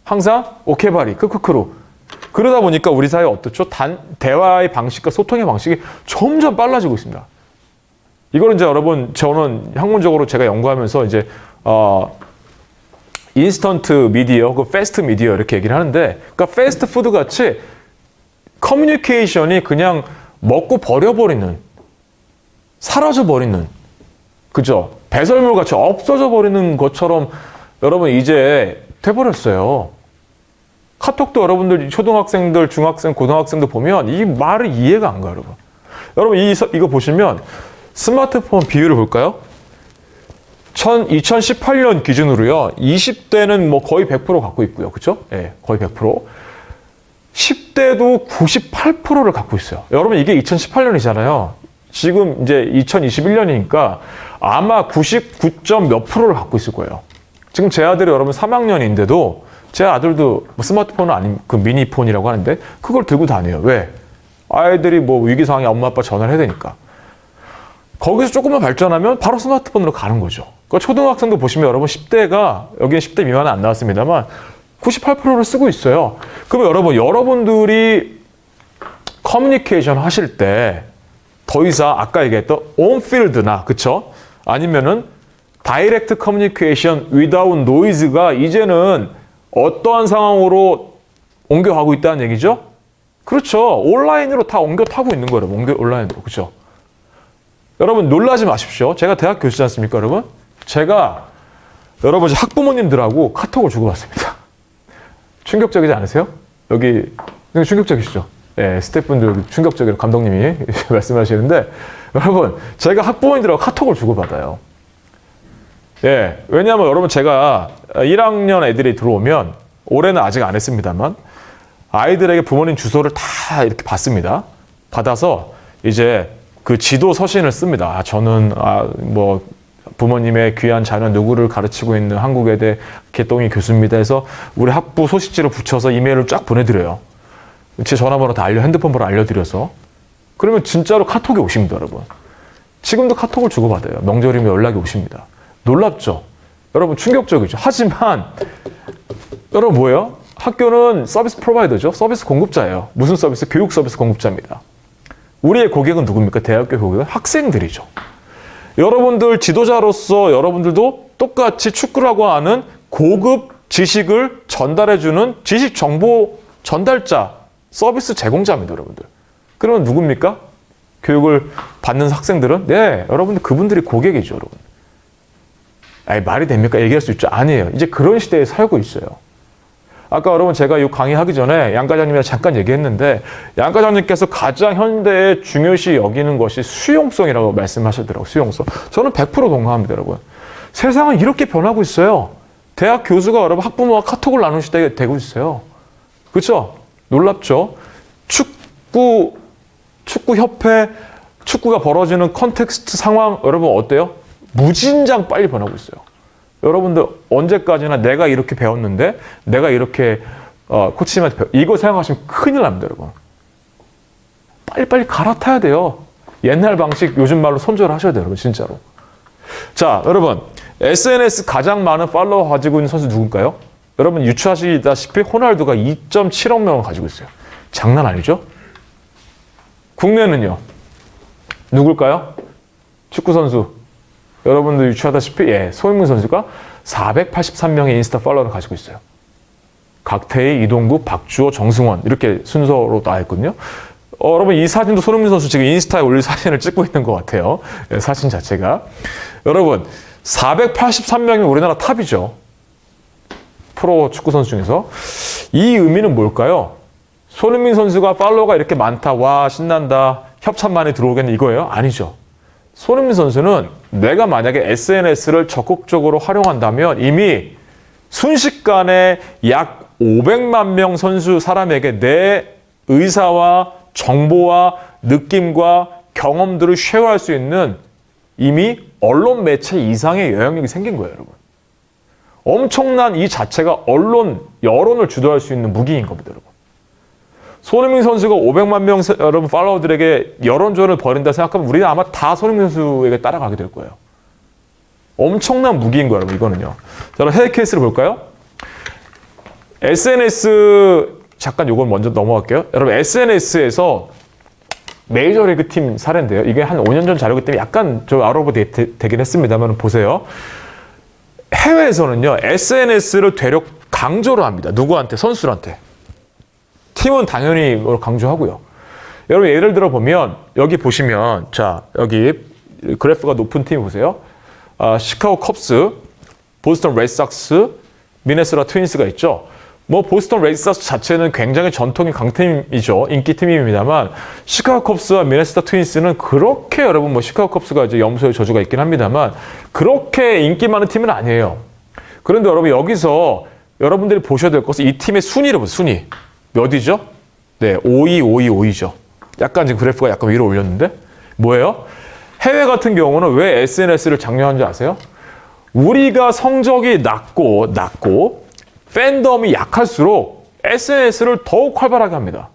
항상 오케바리, 크크크로. 그러다 보니까 우리 사회 어떻죠? 대화의 방식과 소통의 방식이 점점 빨라지고 있습니다. 이거는 이제 여러분, 저는 학문적으로 제가 연구하면서 이제, 인스턴트 미디어, 그 패스트 미디어 이렇게 얘기를 하는데, 그러니까 패스트 푸드 같이 커뮤니케이션이 그냥 먹고 버려버리는, 사라져버리는, 그죠? 배설물 같이 없어져 버리는 것처럼 여러분 이제 돼버렸어요. 카톡도 여러분들 초등학생들, 중학생, 고등학생들 보면 이 말을 이해가 안 가요, 여러분. 여러분 이거 보시면 스마트폰 비율을 볼까요? 2018년 기준으로요. 20대는 뭐 거의 100% 갖고 있고요. 그렇죠? 예, 거의 100%. 10대도 98%를 갖고 있어요. 여러분 이게 2018년이잖아요. 지금 이제 2021년이니까 아마 99점 몇 프로를 갖고 있을 거예요. 지금 제 아들이 여러분 3학년인데도 제 아들도 뭐 스마트폰은 아닌 그 미니폰이라고 하는데 그걸 들고 다녀요. 왜? 아이들이 뭐 위기 상황에 엄마 아빠 전화를 해야 되니까. 거기서 조금만 발전하면 바로 스마트폰으로 가는 거죠. 그러니까 초등학생도 보시면 여러분 10대가 여기는 10대 미만은 안 나왔습니다만 98%를 쓰고 있어요. 그러면 여러분들이 커뮤니케이션 하실 때 더 이상 아까 얘기했던 온필드나 그쵸? 아니면은 다이렉트 커뮤니케이션 without noise가 이제는 어떠한 상황으로 옮겨가고 있다는 얘기죠? 그렇죠. 온라인으로 다 옮겨 타고 있는 거예요. 온라인으로. 그렇죠? 여러분 놀라지 마십시오. 제가 대학 교수지 않습니까, 여러분? 제가 여러분 학부모님들하고 카톡을 주고받습니다. 충격적이지 않으세요? 여기 충격적이시죠? 예, 스태프분들 충격적이라고 감독님이 말씀하시는데 여러분 제가 학부모님들하고 카톡을 주고받아요. 예, 왜냐하면 여러분 제가 1학년 애들이 들어오면 올해는 아직 안 했습니다만 아이들에게 부모님 주소를 다 이렇게 받습니다. 받아서 이제 그 지도 서신을 씁니다. 저는 뭐 부모님의 귀한 자녀 누구를 가르치고 있는 한국외대 개똥이 교수입니다 해서 우리 학부 소식지를 붙여서 이메일을 쫙 보내드려요. 제 전화번호 다 핸드폰 번호 알려드려서. 그러면 진짜로 카톡이 오십니다, 여러분. 지금도 카톡을 주고받아요. 명절이면 연락이 오십니다. 놀랍죠? 여러분 충격적이죠? 하지만 여러분 뭐예요? 학교는 서비스 프로바이더죠? 서비스 공급자예요. 무슨 서비스? 교육 서비스 공급자입니다. 우리의 고객은 누굽니까? 대학교 고객은 학생들이죠. 여러분들 지도자로서 여러분들도 똑같이 축구라고 하는 고급 지식을 전달해주는 지식 정보 전달자, 서비스 제공자입니다, 여러분들. 그러면 누굽니까? 교육을 받는 학생들은? 네, 여러분들 그분들이 고객이죠, 여러분. 아니, 말이 됩니까? 얘기할 수 있죠? 아니에요. 이제 그런 시대에 살고 있어요. 아까 여러분 제가 이 강의하기 전에 양 과장님이랑 잠깐 얘기했는데 양 과장님께서 가장 현대에 중요시 여기는 것이 수용성이라고 말씀하시더라고요. 수용성. 저는 100% 동감합니다, 여러분. 세상은 이렇게 변하고 있어요. 대학 교수가 여러분 학부모와 카톡을 나누는 시대가 되고 있어요. 그렇죠? 놀랍죠? 축구협회, 축구가 벌어지는 컨텍스트 상황 여러분 어때요? 무진장 빨리 변하고 있어요. 여러분들 언제까지나 내가 이렇게 배웠는데 내가 이렇게 코치님한테 이거 생각하시면 큰일 납니다, 여러분. 빨리빨리 갈아타야 돼요. 옛날 방식 요즘 말로 손절을 하셔야 돼요, 여러분. 진짜로. 자, 여러분 SNS 가장 많은 팔로워 가지고 있는 선수 누굴까요? 여러분 유추하시다시피 호날두가 2.7억 명을 가지고 있어요. 장난 아니죠? 국내는요? 누굴까요? 축구선수. 여러분들 유추하다시피 손흥민 선수가 483명의 인스타 팔로워를 가지고 있어요. 각태희, 이동국, 박주호, 정승원 이렇게 순서로 나와 있거든요. 여러분 이 사진도 손흥민 선수 지금 인스타에 올릴 사진을 찍고 있는 것 같아요. 사진 자체가. 여러분 483명이 우리나라 탑이죠. 프로 축구 선수 중에서. 이 의미는 뭘까요? 손흥민 선수가 팔로워가 이렇게 많다. 와 신난다. 협찬 많이 들어오겠네 이거예요? 아니죠. 손흥민 선수는 내가 만약에 SNS를 적극적으로 활용한다면 이미 순식간에 약 500만 명 선수 사람에게 내 의사와 정보와 느낌과 경험들을 쉐어할 수 있는 이미 언론 매체 이상의 영향력이 생긴 거예요, 여러분. 엄청난 이 자체가 여론을 주도할 수 있는 무기인 겁니다, 여러분. 손흥민 선수가 500만 명 여러분 팔로워들에게 여론전을 벌인다 생각하면 우리는 아마 다 손흥민 선수에게 따라가게 될 거예요. 엄청난 무기인 거예요, 여러분, 이거는요. 자, 그럼 해외 케이스를 볼까요? SNS, 잠깐 요걸 먼저 넘어갈게요. 여러분, SNS에서 메이저리그 팀 사례인데요. 이게 한 5년 전 자료이기 때문에 약간 좀 아웃오브 되긴 했습니다만 보세요. 해외에서는요, SNS를 되려 강조를 합니다. 누구한테? 선수들한테. 팀은 당연히 강조하고요. 여러분, 예를 들어 보면, 여기 보시면, 자, 여기 그래프가 높은 팀 보세요. 시카고 컵스, 보스턴 레드삭스, 미네소타 트윈스가 있죠. 뭐 보스턴 레드삭스 자체는 굉장히 전통의 강팀이죠. 인기팀입니다만 시카고 컵스와 미네소타 트윈스는 그렇게 여러분 뭐 시카고 컵스가 이제 염소의 저주가 있긴 합니다만 그렇게 인기 많은 팀은 아니에요. 그런데 여러분 여기서 여러분들이 보셔야 될 것은 이 팀의 순위를 보세요. 순위. 몇이죠? 네, 5위, 5위, 5위죠. 약간 지금 그래프가 약간 위로 올렸는데 뭐예요? 해외 같은 경우는 왜 SNS를 장려하는지 아세요? 우리가 성적이 낮고 팬덤이 약할수록 SNS를 더욱 활발하게 합니다.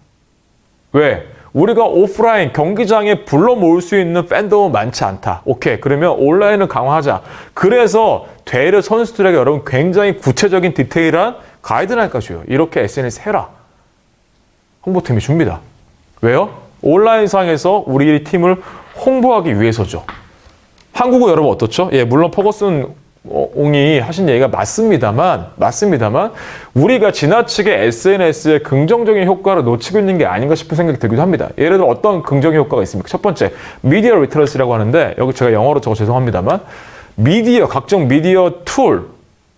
왜? 우리가 오프라인 경기장에 불러 모을 수 있는 팬덤은 많지 않다. 오케이. 그러면 온라인을 강화하자. 그래서 되려 선수들에게 여러분 굉장히 구체적인 디테일한 가이드라인까지 줘요. 이렇게 SNS 해라. 홍보팀이 줍니다. 왜요? 온라인상에서 우리 팀을 홍보하기 위해서죠. 한국은 여러분 어떻죠? 예, 물론 퍼거슨 옹이 하신 얘기가 맞습니다만 우리가 지나치게 SNS의 긍정적인 효과를 놓치고 있는 게 아닌가 싶은 생각이 들기도 합니다. 예를 들어 어떤 긍정의 효과가 있습니까? 첫 번째, 미디어 리터러시라고 하는데 여기 제가 영어로 적어 죄송합니다만 각종 미디어 툴,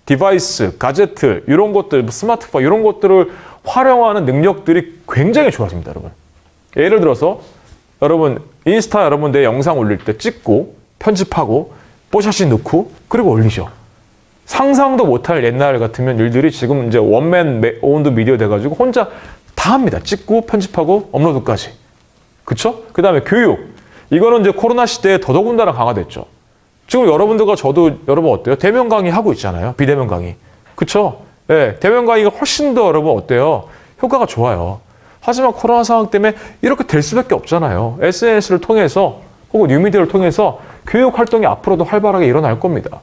디바이스, 가제트 이런 것들, 스마트폰 이런 것들을 활용하는 능력들이 굉장히 좋아집니다, 여러분. 예를 들어서 여러분 인스타 여러분 내 영상 올릴 때 찍고 편집하고 뽀샷이 넣고 그리고 올리죠. 상상도 못할 옛날 같으면 일들이 지금 이제 원맨 오운드 미디어 돼가지고 혼자 다 합니다. 찍고 편집하고 업로드까지. 그쵸? 그 다음에 교육. 이거는 이제 코로나 시대에 더더군다나 강화됐죠. 지금 여러분들과 저도 여러분 어때요? 대면 강의 하고 있잖아요. 비대면 강의. 그쵸? 예, 대면 강의가 훨씬 더 여러분 어때요? 효과가 좋아요. 하지만 코로나 상황 때문에 이렇게 될 수밖에 없잖아요. SNS를 통해서 혹은 뉴미디어를 통해서 교육 활동이 앞으로도 활발하게 일어날 겁니다.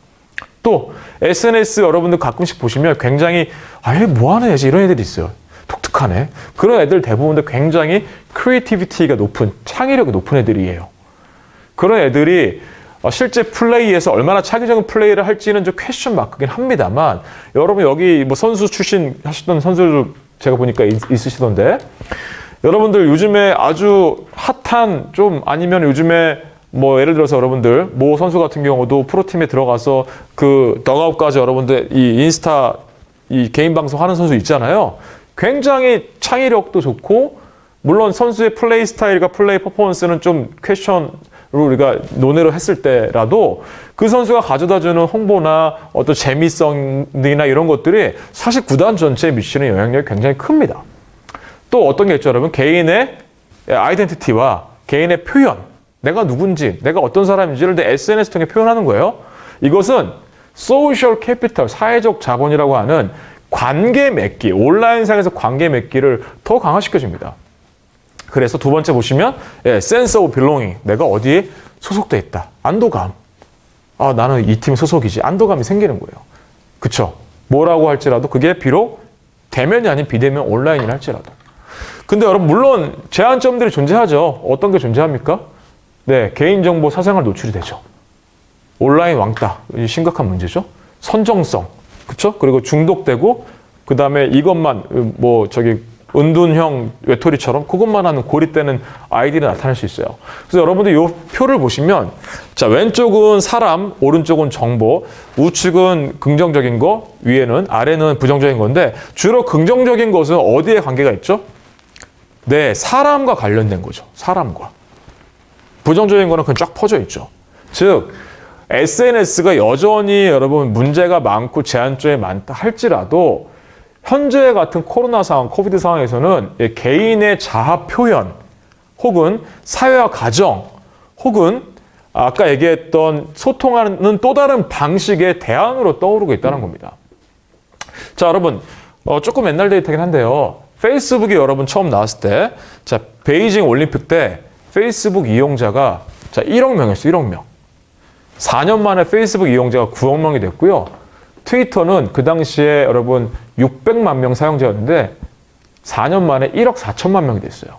또 SNS 여러분들 가끔씩 보시면 굉장히 뭐하는 애지 이런 애들이 있어요. 독특하네. 그런 애들 대부분 굉장히 크리에이티비티가 높은, 창의력이 높은 애들이에요. 그런 애들이 실제 플레이에서 얼마나 차기적인 플레이를 할지는 좀 퀘스천 마크긴 합니다만 여러분 여기 뭐 선수 출신 하시던 선수들 제가 보니까 있으시던데 여러분들 요즘에 아주 핫한 좀 아니면 요즘에 뭐 예를 들어서 여러분들 모 선수 같은 경우도 프로팀에 들어가서 그 덕아웃까지 여러분들 이 인스타 이 개인 방송 하는 선수 있잖아요. 굉장히 창의력도 좋고 물론 선수의 플레이 스타일과 플레이 퍼포먼스는 좀 퀘스천으로 우리가 논의를 했을 때라도 그 선수가 가져다주는 홍보나 어떤 재미성이나 이런 것들이 사실 구단 전체에 미치는 영향력이 굉장히 큽니다. 또 어떤 게 있죠, 여러분? 개인의 아이덴티티와 개인의 표현, 내가 누군지, 내가 어떤 사람인지를 내 SNS 통해 표현하는 거예요. 이것은 소셜 캐피털, 사회적 자본이라고 하는 관계 맺기, 온라인상에서 관계 맺기를 더 강화시켜줍니다. 그래서 두 번째 보시면 sense of belonging, 내가 어디에 소속돼 있다. 안도감. 나는 이 팀 소속이지. 안도감이 생기는 거예요. 그쵸? 뭐라고 할지라도 그게 비록 대면이 아닌 비대면 온라인이라 할지라도. 근데 여러분 물론 제한점들이 존재하죠. 어떤 게 존재합니까? 네, 개인정보 사생활 노출이 되죠. 온라인 왕따, 심각한 문제죠. 선정성, 그쵸? 그리고 중독되고 그 다음에 이것만 은둔형 외톨이처럼 그것만 하는 고립되는 아이들이 나타날 수 있어요. 그래서 여러분들 이 표를 보시면 자 왼쪽은 사람, 오른쪽은 정보, 우측은 긍정적인 거, 위에는 아래는 부정적인 건데 주로 긍정적인 것은 어디에 관계가 있죠? 네, 사람과 관련된 거죠. 사람과. 부정적인 거는 그냥 쫙 퍼져 있죠. 즉 SNS가 여전히 여러분 문제가 많고 제한점이 많다 할지라도 현재 같은 코로나 상황, 코비드 상황에서는 개인의 자아 표현 혹은 사회와 가정 혹은 아까 얘기했던 소통하는 또 다른 방식의 대안으로 떠오르고 있다는 겁니다. 자, 여러분 조금 옛날 데이터긴 한데요. 페이스북이 여러분 처음 나왔을 때 자, 베이징 올림픽 때 페이스북 이용자가 자, 1억 명이었어요. 1억 명. 4년 만에 페이스북 이용자가 9억 명이 됐고요. 트위터는 그 당시에 여러분 600만 명 사용자였는데 4년 만에 1억 4천만 명이 됐어요.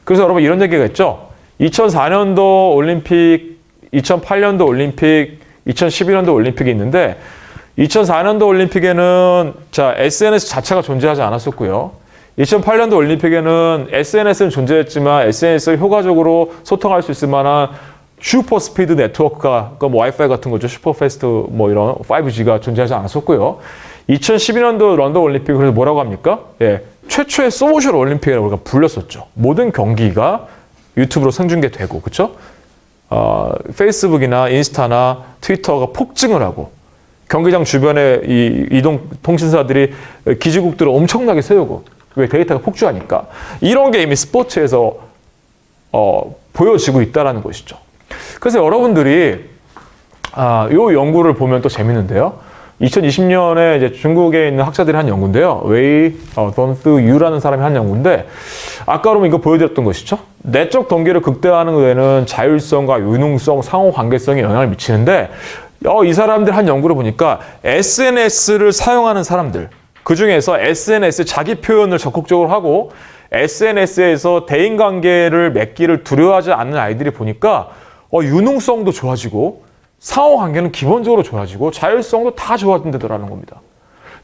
그래서 여러분 이런 얘기가 있죠. 2004년도 올림픽, 2008년도 올림픽, 2012년도 올림픽이 있는데 2004년도 올림픽에는 자, SNS 자체가 존재하지 않았었고요. 2008년도 올림픽에는 SNS는 존재했지만 SNS를 효과적으로 소통할 수 있을 만한 슈퍼 스피드 네트워크가 뭐 와이파이 같은 거죠. 슈퍼 패스트 뭐 이런 5G가 존재하지 않았었고요. 2012년도 런던 올림픽 그래서 뭐라고 합니까? 예, 최초의 소셜 올림픽이라고 우리가 불렸었죠. 모든 경기가 유튜브로 생중계되고 그렇죠? 페이스북이나 인스타나 트위터가 폭증을 하고 경기장 주변에 이 이동 통신사들이 기지국들을 엄청나게 세우고 왜 데이터가 폭주하니까 이런 게 이미 스포츠에서 보여지고 있다는 것이죠. 그래서 여러분들이 이 연구를 보면 또 재밌는데요. 2020년에 이제 중국에 있는 학자들이 한 연구인데요. 웨이 던스 유라는 사람이 한 연구인데 아까 그러면 이거 보여드렸던 것이죠. 내적 동기를 극대화하는 데는 자율성과 유능성, 상호 관계성에 영향을 미치는데 이 사람들 한 연구를 보니까 SNS를 사용하는 사람들 그중에서 SNS 자기 표현을 적극적으로 하고 SNS에서 대인관계를 맺기를 두려워하지 않는 아이들이 보니까 유능성도 좋아지고 상호관계는 기본적으로 좋아지고 자율성도 다 좋아진다더라는 겁니다.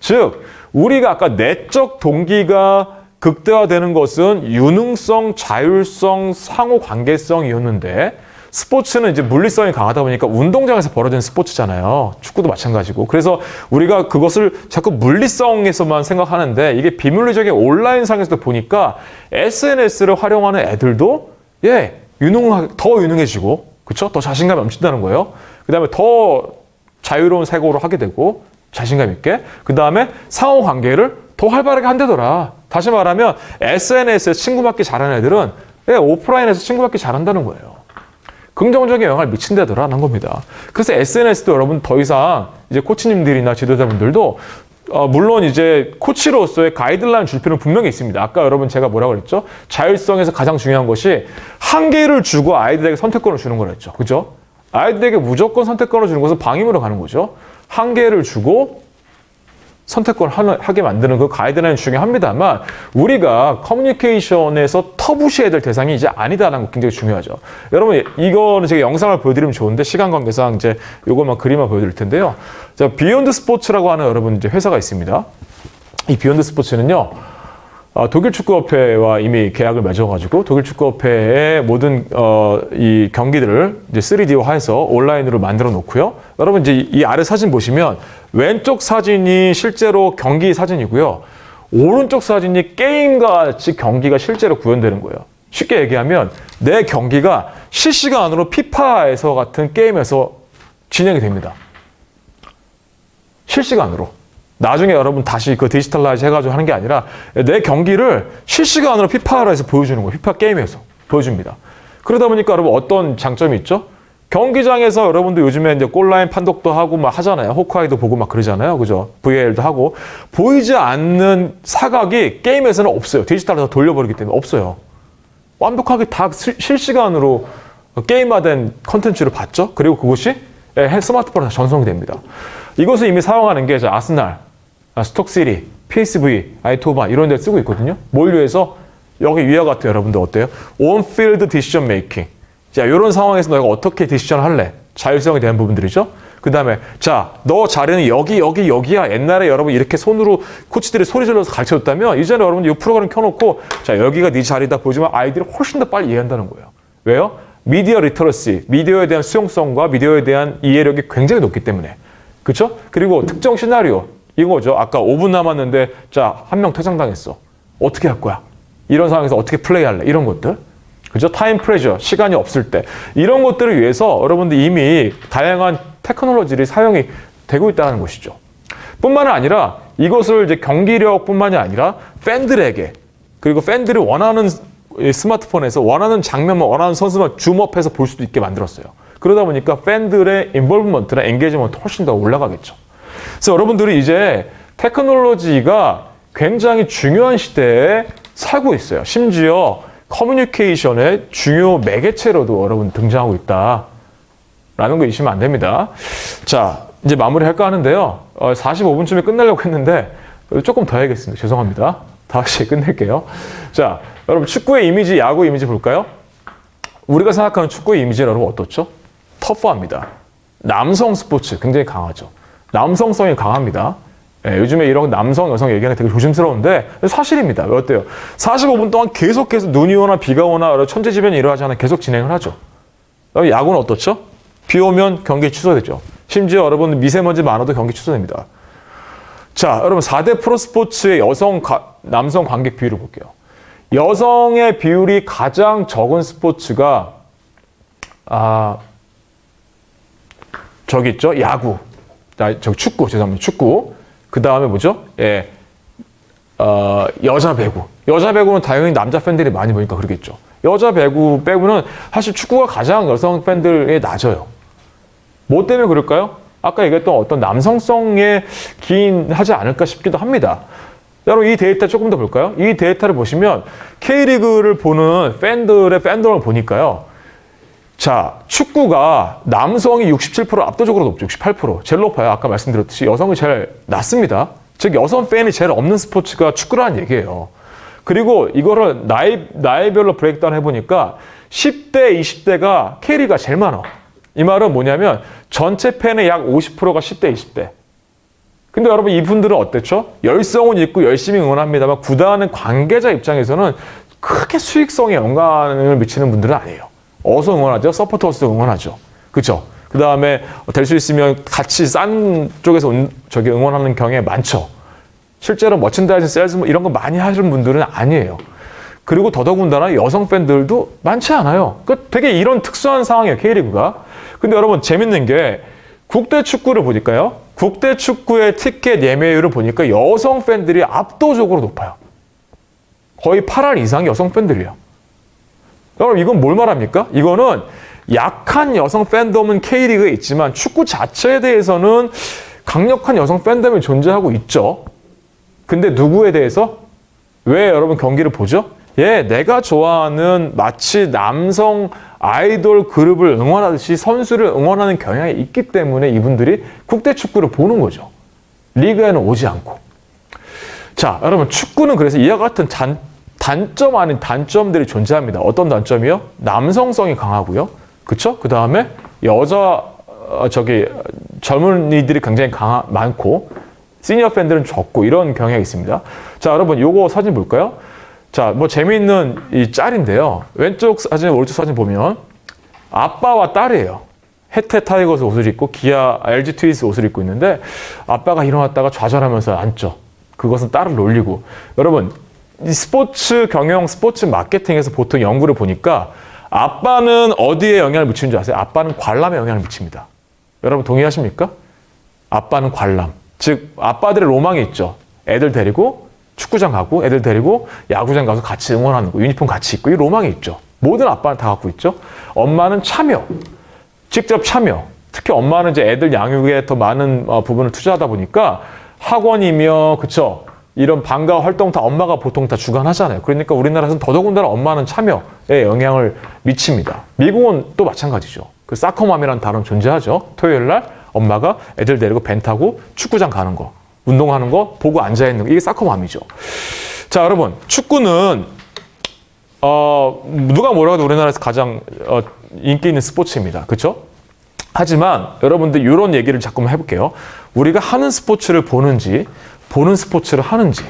즉 우리가 아까 내적 동기가 극대화되는 것은 유능성, 자율성, 상호관계성이었는데 스포츠는 이제 물리성이 강하다 보니까 운동장에서 벌어지는 스포츠잖아요. 축구도 마찬가지고. 그래서 우리가 그것을 자꾸 물리성에서만 생각하는데 이게 비물리적인 온라인상에서도 보니까 SNS를 활용하는 애들도 더 유능해지고 그렇죠? 더 자신감이 넘친다는 거예요. 그 다음에 더 자유로운 사고를 하게 되고 자신감 있게 그 다음에 상호관계를 더 활발하게 한다더라. 다시 말하면 SNS에서 친구 맺기 잘하는 애들은 오프라인에서 친구 맺기 잘한다는 거예요. 긍정적인 영향을 미친다더라는 겁니다. 그래서 SNS도 여러분 더 이상 이제 코치님들이나 지도자분들도 물론 이제 코치로서의 가이드라인 줄 필요는 분명히 있습니다. 아까 여러분 제가 뭐라고 그랬죠? 자율성에서 가장 중요한 것이 한계를 주고 아이들에게 선택권을 주는 거랬죠. 그죠? 아이들에게 무조건 선택권을 주는 것은 방임으로 가는 거죠. 한계를 주고 선택권을 하게 만드는 그 가이드라인 중에 합니다만 우리가 커뮤니케이션에서 터부시해야 될 대상이 이제 아니다라는 거 굉장히 중요하죠. 여러분 이거는 제가 영상을 보여드리면 좋은데 시간 관계상 이제 이것만 그림만 보여드릴 텐데요. 자, 비욘드 스포츠라고 하는 여러분 이제 회사가 있습니다. 이 비욘드 스포츠는요. 독일 축구협회와 이미 계약을 맺어가지고 독일 축구협회의 모든 이 경기들을 이제 3D화해서 온라인으로 만들어 놓고요. 여러분 이제 이 아래 사진 보시면 왼쪽 사진이 실제로 경기 사진이고요. 오른쪽 사진이 게임과 같이 경기가 실제로 구현되는 거예요. 쉽게 얘기하면 내 경기가 실시간으로 피파에서 같은 게임에서 진행이 됩니다. 실시간으로. 나중에 여러분 다시 그 디지털라이즈 해가지고 하는 게 아니라 내 경기를 실시간으로 피파에서 보여주는 거예요. 피파 게임에서 보여줍니다. 그러다 보니까 여러분 어떤 장점이 있죠? 경기장에서 여러분도 요즘에 이제 골라인 판독도 하고 막 하잖아요. 호크아이도 보고 막 그러잖아요. 그죠? VAR도 하고. 보이지 않는 사각이 게임에서는 없어요. 디지털에서 돌려버리기 때문에 없어요. 완벽하게 다 실시간으로 게임화된 컨텐츠를 봤죠? 그리고 그것이 스마트폰에 전송이 됩니다. 이것을 이미 사용하는 게 아스날, 스톡시티, PSV, 아이토바 이런 데 쓰고 있거든요. 뭘 위해서? 여기 위와 같아요. 여러분들 어때요? 온필드 디시전 메이킹. 자, 이런 상황에서 너가 어떻게 디시전 할래? 자율성에 대한 부분들이죠. 그 다음에 자, 너 자리는 여기야. 옛날에 여러분 이렇게 손으로 코치들이 소리 질러서 가르쳐줬다면 이제는 여러분들 이 프로그램 켜놓고 자, 여기가 네 자리다 보여주면 아이들이 훨씬 더 빨리 이해한다는 거예요. 왜요? 미디어 리터러시, 미디어에 대한 수용성과 미디어에 대한 이해력이 굉장히 높기 때문에. 그렇죠? 그리고 특정 시나리오 이거죠. 아까 5분 남았는데 자, 한 명 퇴장당했어. 어떻게 할 거야? 이런 상황에서 어떻게 플레이할래? 이런 것들. 그죠? 타임 프레셔, 시간이 없을 때. 이런 것들을 위해서 여러분들 이미 다양한 테크놀로지를 사용이 되고 있다는 것이죠. 뿐만 아니라 이것을 이제 경기력뿐만이 아니라 팬들에게, 그리고 팬들이 원하는 스마트폰에서 원하는 장면만, 원하는 선수만 줌업해서 볼 수도 있게 만들었어요. 그러다 보니까 팬들의 인볼브먼트나 엔게이지먼트 훨씬 더 올라가겠죠. 그래서 여러분들이 이제 테크놀로지가 굉장히 중요한 시대에 살고 있어요. 심지어 커뮤니케이션의 중요 매개체로도 여러분 등장하고 있다라는 거 잊으시면 안 됩니다. 자, 이제 마무리할까 하는데요. 45분쯤에 끝내려고 했는데 조금 더 해야겠습니다. 죄송합니다. 5시에 끝낼게요. 자, 여러분 축구의 이미지, 야구 이미지 볼까요? 우리가 생각하는 축구의 이미지는 여러분 어떻죠? 터프합니다. 남성 스포츠 굉장히 강하죠. 남성성이 강합니다. 요즘에 이런 남성, 여성 얘기하는 게 되게 조심스러운데 사실입니다. 어때요? 45분 동안 계속해서 눈이 오나 비가 오나 천재지변이 일어나지 않아 계속 진행을 하죠. 야구는 어떻죠? 비 오면 경기 취소되죠. 심지어 여러분 미세먼지 많아도 경기 취소됩니다. 자, 여러분 4대 프로스포츠의 남성 관객 비율을 볼게요. 여성의 비율이 가장 적은 스포츠가 저기 있죠? 야구. 축구, 죄송합니다. 축구. 그 다음에 뭐죠? 예, 여자 배구. 여자 배구는 당연히 남자 팬들이 많이 보니까 그러겠죠. 여자 배구 빼고는 사실 축구가 가장 여성 팬들에 낮아요. 뭐 때문에 그럴까요? 아까 얘기했던 어떤 남성성에 기인하지 않을까 싶기도 합니다. 여러분 이 데이터 조금 더 볼까요? 이 데이터를 보시면 K리그를 보는 팬들의 팬덤을 보니까요. 자, 축구가 남성이 67% 압도적으로 높죠. 68%. 제일 높아요. 아까 말씀드렸듯이 여성이 제일 낮습니다. 즉 여성 팬이 제일 없는 스포츠가 축구라는 얘기예요. 그리고 이거를 나이별로 브레이크다운 해보니까 10대, 20대가 K리그가 제일 많아. 이 말은 뭐냐면 전체 팬의 약 50%가 10대, 20대. 근데 여러분 이분들은 어땠죠? 열성은 있고 열심히 응원합니다만 구단의 관계자 입장에서는 크게 수익성에 영향을 미치는 분들은 아니에요. 어서 응원하죠? 서포터스 응원하죠. 그렇죠? 그 다음에 될 수 있으면 같이 싼 쪽에서 응원하는 경우에 많죠. 실제로 머천다이징 세일즈 이런 거 많이 하시는 분들은 아니에요. 그리고 더더군다나 여성 팬들도 많지 않아요. 되게 이런 특수한 상황이에요, K리그가. 근데 여러분 재밌는 게 국대 축구를 보니까요. 국대 축구의 티켓 예매율을 보니까 여성 팬들이 압도적으로 높아요. 거의 8할 이상 여성 팬들이에요. 여러분 이건 뭘 말합니까? 이거는 약한 여성 팬덤은 K리그에 있지만 축구 자체에 대해서는 강력한 여성 팬덤이 존재하고 있죠. 근데 누구에 대해서? 왜 여러분 경기를 보죠? 예, 내가 좋아하는 마치 남성 아이돌 그룹을 응원하듯이 선수를 응원하는 경향이 있기 때문에 이분들이 국대 축구를 보는 거죠. 리그에는 오지 않고. 자, 여러분 축구는 그래서 이와 같은 단점 아닌 단점들이 존재합니다. 어떤 단점이요? 남성성이 강하고요. 그쵸? 그 다음에 젊은이들이 굉장히 많고, 시니어 팬들은 적고, 이런 경향이 있습니다. 자, 여러분, 요거 사진 볼까요? 자, 뭐 재미있는 이 짤인데요. 왼쪽 사진, 오른쪽 사진 보면, 아빠와 딸이에요. 혜태 타이거즈 옷을 입고, 기아 LG 트윈스 옷을 입고 있는데, 아빠가 일어났다가 좌절하면서 앉죠. 그것은 딸을 놀리고. 여러분, 이 스포츠 경영, 스포츠 마케팅에서 보통 연구를 보니까 아빠는 어디에 영향을 미치는 줄 아세요? 아빠는 관람에 영향을 미칩니다. 여러분 동의하십니까? 아빠는 관람. 즉 아빠들의 로망이 있죠. 애들 데리고 축구장 가고 애들 데리고 야구장 가서 같이 응원하는 거, 유니폼 같이 입고 이 로망이 있죠. 모든 아빠는 다 갖고 있죠. 엄마는 참여, 직접 참여. 특히 엄마는 이제 애들 양육에 더 많은 부분을 투자하다 보니까 학원이며 그쵸? 이런 방과 활동 다 엄마가 보통 다 주관하잖아요. 그러니까 우리나라에서는 더더군다나 엄마는 참여에 영향을 미칩니다. 미국은 또 마찬가지죠. 그 사커맘이라는 단어는 존재하죠. 토요일 날 엄마가 애들 데리고 밴 타고 축구장 가는 거, 운동하는 거 보고 앉아있는 거, 이게 사커맘이죠. 자, 여러분 축구는 누가 뭐라 해도 우리나라에서 가장 인기 있는 스포츠입니다. 그렇죠? 하지만 여러분들 이런 얘기를 자꾸 해볼게요. 우리가 하는 스포츠를 보는지 보는 스포츠를 하는지,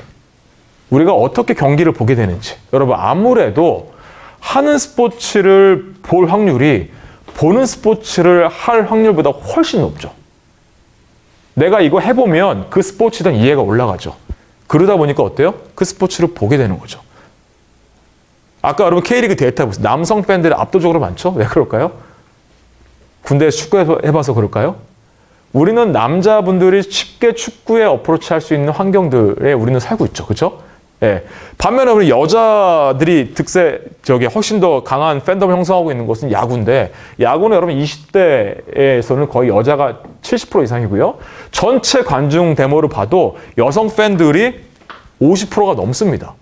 우리가 어떻게 경기를 보게 되는지. 여러분 아무래도 하는 스포츠를 볼 확률이 보는 스포츠를 할 확률보다 훨씬 높죠. 내가 이거 해보면 그 스포츠에 대한 이해가 올라가죠. 그러다 보니까 어때요? 그 스포츠를 보게 되는 거죠. 아까 여러분 K리그 데이터 보세요. 남성 팬들이 압도적으로 많죠? 왜 그럴까요? 군대에서 축구 해봐서 그럴까요? 우리는 남자분들이 쉽게 축구에 어프로치 할 수 있는 환경들에 우리는 살고 있죠. 그렇죠? 예. 반면에 우리 여자들이 훨씬 더 강한 팬덤을 형성하고 있는 것은 야구인데, 야구는 여러분 20대에서는 거의 여자가 70% 이상이고요. 전체 관중 데모를 봐도 여성 팬들이 50%가 넘습니다.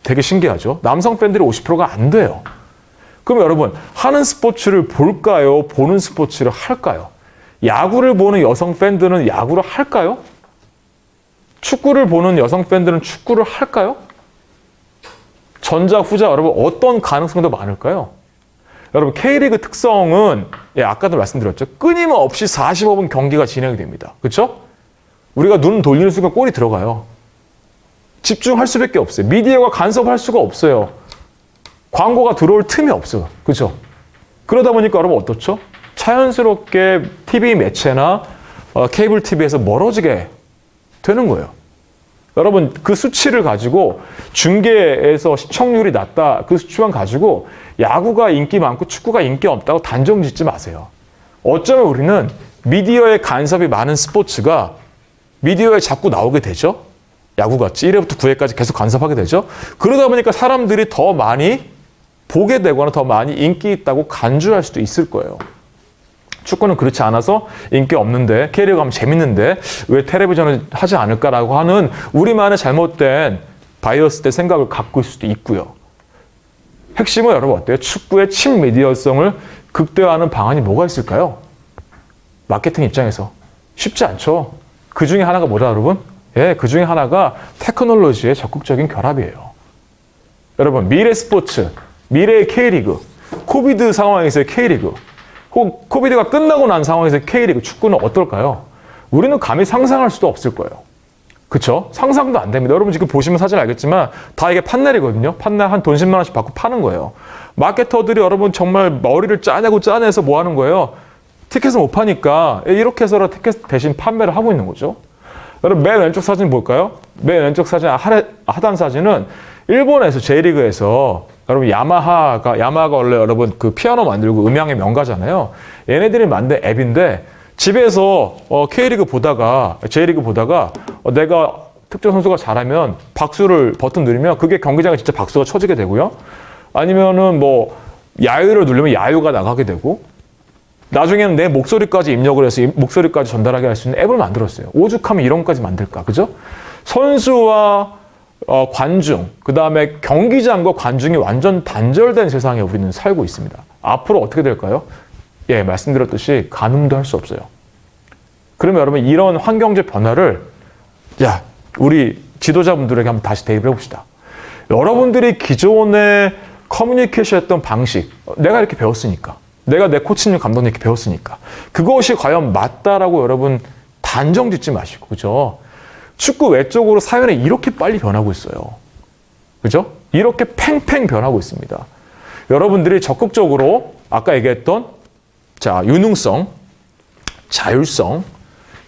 되게 신기하죠? 남성 팬들이 50%가 안 돼요. 그럼 여러분, 하는 스포츠를 볼까요? 보는 스포츠를 할까요? 야구를 보는 여성 팬들은 야구를 할까요? 축구를 보는 여성 팬들은 축구를 할까요? 전자, 후자, 여러분 어떤 가능성도 많을까요? 여러분 K리그 특성은 아까도 말씀드렸죠. 끊임없이 45분 경기가 진행이 됩니다. 그렇죠? 우리가 눈 돌리는 순간 골이 들어가요. 집중할 수밖에 없어요. 미디어가 간섭할 수가 없어요. 광고가 들어올 틈이 없어요. 그렇죠? 그러다 보니까 여러분 어떻죠? 자연스럽게 TV 매체나 케이블 TV에서 멀어지게 되는 거예요. 여러분 그 수치를 가지고 중계에서 시청률이 낮다 그 수치만 가지고 야구가 인기 많고 축구가 인기 없다고 단정 짓지 마세요. 어쩌면 우리는 미디어의 간섭이 많은 스포츠가 미디어에 자꾸 나오게 되죠. 야구같이 1회부터 9회까지 계속 간섭하게 되죠. 그러다 보니까 사람들이 더 많이 보게 되거나 더 많이 인기 있다고 간주할 수도 있을 거예요. 축구는 그렇지 않아서 인기 없는데 K리그 하면 재밌는데 왜 텔레비전을 하지 않을까라고 하는 우리만의 잘못된 바이어스된 생각을 갖고 있을 수도 있고요. 핵심은 여러분 어때요? 축구의 친미디어성을 극대화하는 방안이 뭐가 있을까요? 마케팅 입장에서 쉽지 않죠. 그 중에 하나가 뭐다 여러분? 그 중에 하나가 테크놀로지의 적극적인 결합이에요. 여러분 미래 스포츠, 미래의 K리그, 코비드 상황에서의 K리그, 혹 코비드가 끝나고 난 상황에서의 K리그 축구는 어떨까요? 우리는 감히 상상할 수도 없을 거예요. 그렇죠? 상상도 안 됩니다. 여러분 지금 보시면 사실 알겠지만 다 이게 판넬이거든요. 판넬 한 돈 10만 원씩 받고 파는 거예요. 마케터들이 여러분 정말 머리를 짜내서 뭐 하는 거예요? 티켓을 못 파니까 이렇게 해서 티켓 대신 판매를 하고 있는 거죠. 여러분 맨 왼쪽 사진 볼까요? 맨 왼쪽 사진 하단 사진은 일본에서 J리그에서 여러분 야마하가 원래 여러분 그 피아노 만들고 음향의 명가잖아요. 얘네들이 만든 앱인데 집에서 K리그 보다가 J리그 보다가 내가 특정 선수가 잘하면 박수를 버튼 누르면 그게 경기장에 진짜 박수가 쳐지게 되고요. 아니면은 뭐 야유를 누르면 야유가 나가게 되고 나중에는 내 목소리까지 입력을 해서 목소리까지 전달하게 할 수 있는 앱을 만들었어요. 오죽하면 이런 것까지 만들까, 그죠? 선수와 관중, 그 다음에 경기장과 관중이 완전 단절된 세상에 우리는 살고 있습니다. 앞으로 어떻게 될까요? 말씀드렸듯이 가늠도 할 수 없어요. 그러면 여러분 이런 환경적 변화를 우리 지도자분들에게 한번 다시 대입을 해봅시다. 여러분들이 기존에 커뮤니케이션 했던 방식, 내가 이렇게 배웠으니까, 내가 내 코치님 감독님께 배웠으니까 그것이 과연 맞다라고 여러분 단정 짓지 마시고, 그죠? 축구 외적으로 사회는 이렇게 빨리 변하고 있어요. 그죠? 이렇게 팽팽 변하고 있습니다. 여러분들이 적극적으로 아까 얘기했던 유능성, 자율성,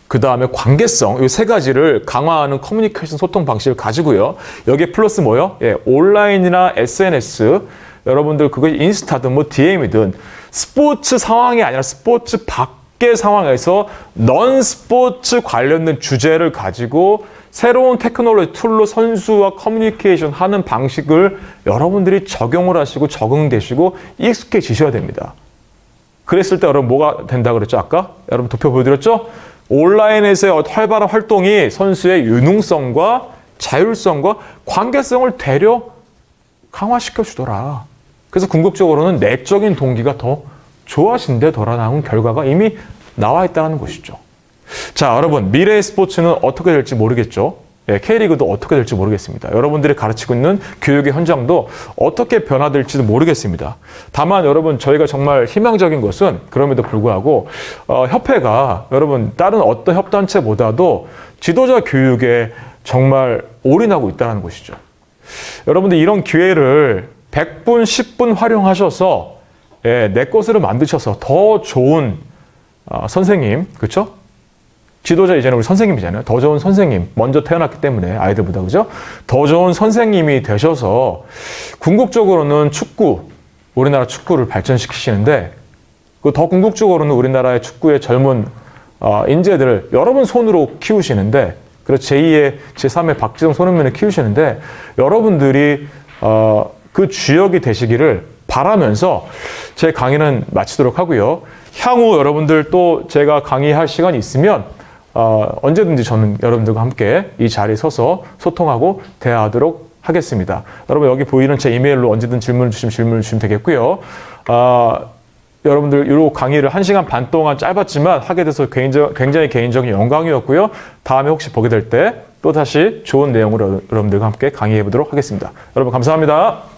그 다음에 관계성, 이 세 가지를 강화하는 커뮤니케이션 소통 방식을 가지고요. 여기에 플러스 뭐요? 온라인이나 SNS, 여러분들 그거 인스타든 뭐 DM이든 스포츠 상황이 아니라 스포츠 밖의 상황에서 넌 스포츠 관련된 주제를 가지고 새로운 테크놀로지 툴로 선수와 커뮤니케이션 하는 방식을 여러분들이 적용을 하시고 적응되시고 익숙해지셔야 됩니다. 그랬을 때 여러분 뭐가 된다 그랬죠? 아까 여러분 도표 보여드렸죠? 온라인에서의 활발한 활동이 선수의 유능성과 자율성과 관계성을 되려 강화시켜 주더라. 그래서 궁극적으로는 내적인 동기가 더 좋아진데 돌아나온 결과가 이미 나와 있다는 것이죠. 자, 여러분 미래의 스포츠는 어떻게 될지 모르겠죠. K리그도 어떻게 될지 모르겠습니다. 여러분들이 가르치고 있는 교육의 현장도 어떻게 변화될지도 모르겠습니다. 다만 여러분 저희가 정말 희망적인 것은 그럼에도 불구하고 협회가 여러분 다른 어떤 협단체보다도 지도자 교육에 정말 올인하고 있다는 것이죠. 여러분들 이런 기회를 100분, 10분 활용하셔서 내 것으로 만드셔서 더 좋은 선생님, 그렇죠? 지도자 이제는 우리 선생님이잖아요. 더 좋은 선생님, 먼저 태어났기 때문에 아이들보다, 그죠? 더 좋은 선생님이 되셔서 궁극적으로는 축구, 우리나라 축구를 발전시키시는데, 그 더 궁극적으로는 우리나라의 축구의 젊은 인재들을 여러분 손으로 키우시는데, 그래서 제2의, 제3의 박지성, 손흥민을 키우시는데, 여러분들이 그 주역이 되시기를 바라면서 제 강의는 마치도록 하고요. 향후 여러분들 또 제가 강의할 시간이 있으면 언제든지 저는 여러분들과 함께 이 자리에 서서 소통하고 대화하도록 하겠습니다. 여러분 여기 보이는 제 이메일로 언제든 질문을 주시면 되겠고요. 여러분들 이 강의를 1시간 반 동안 짧았지만 하게 돼서 굉장히 개인적인 영광이었고요. 다음에 혹시 보게 될 때 또다시 좋은 내용으로 여러분들과 함께 강의해 보도록 하겠습니다. 여러분 감사합니다.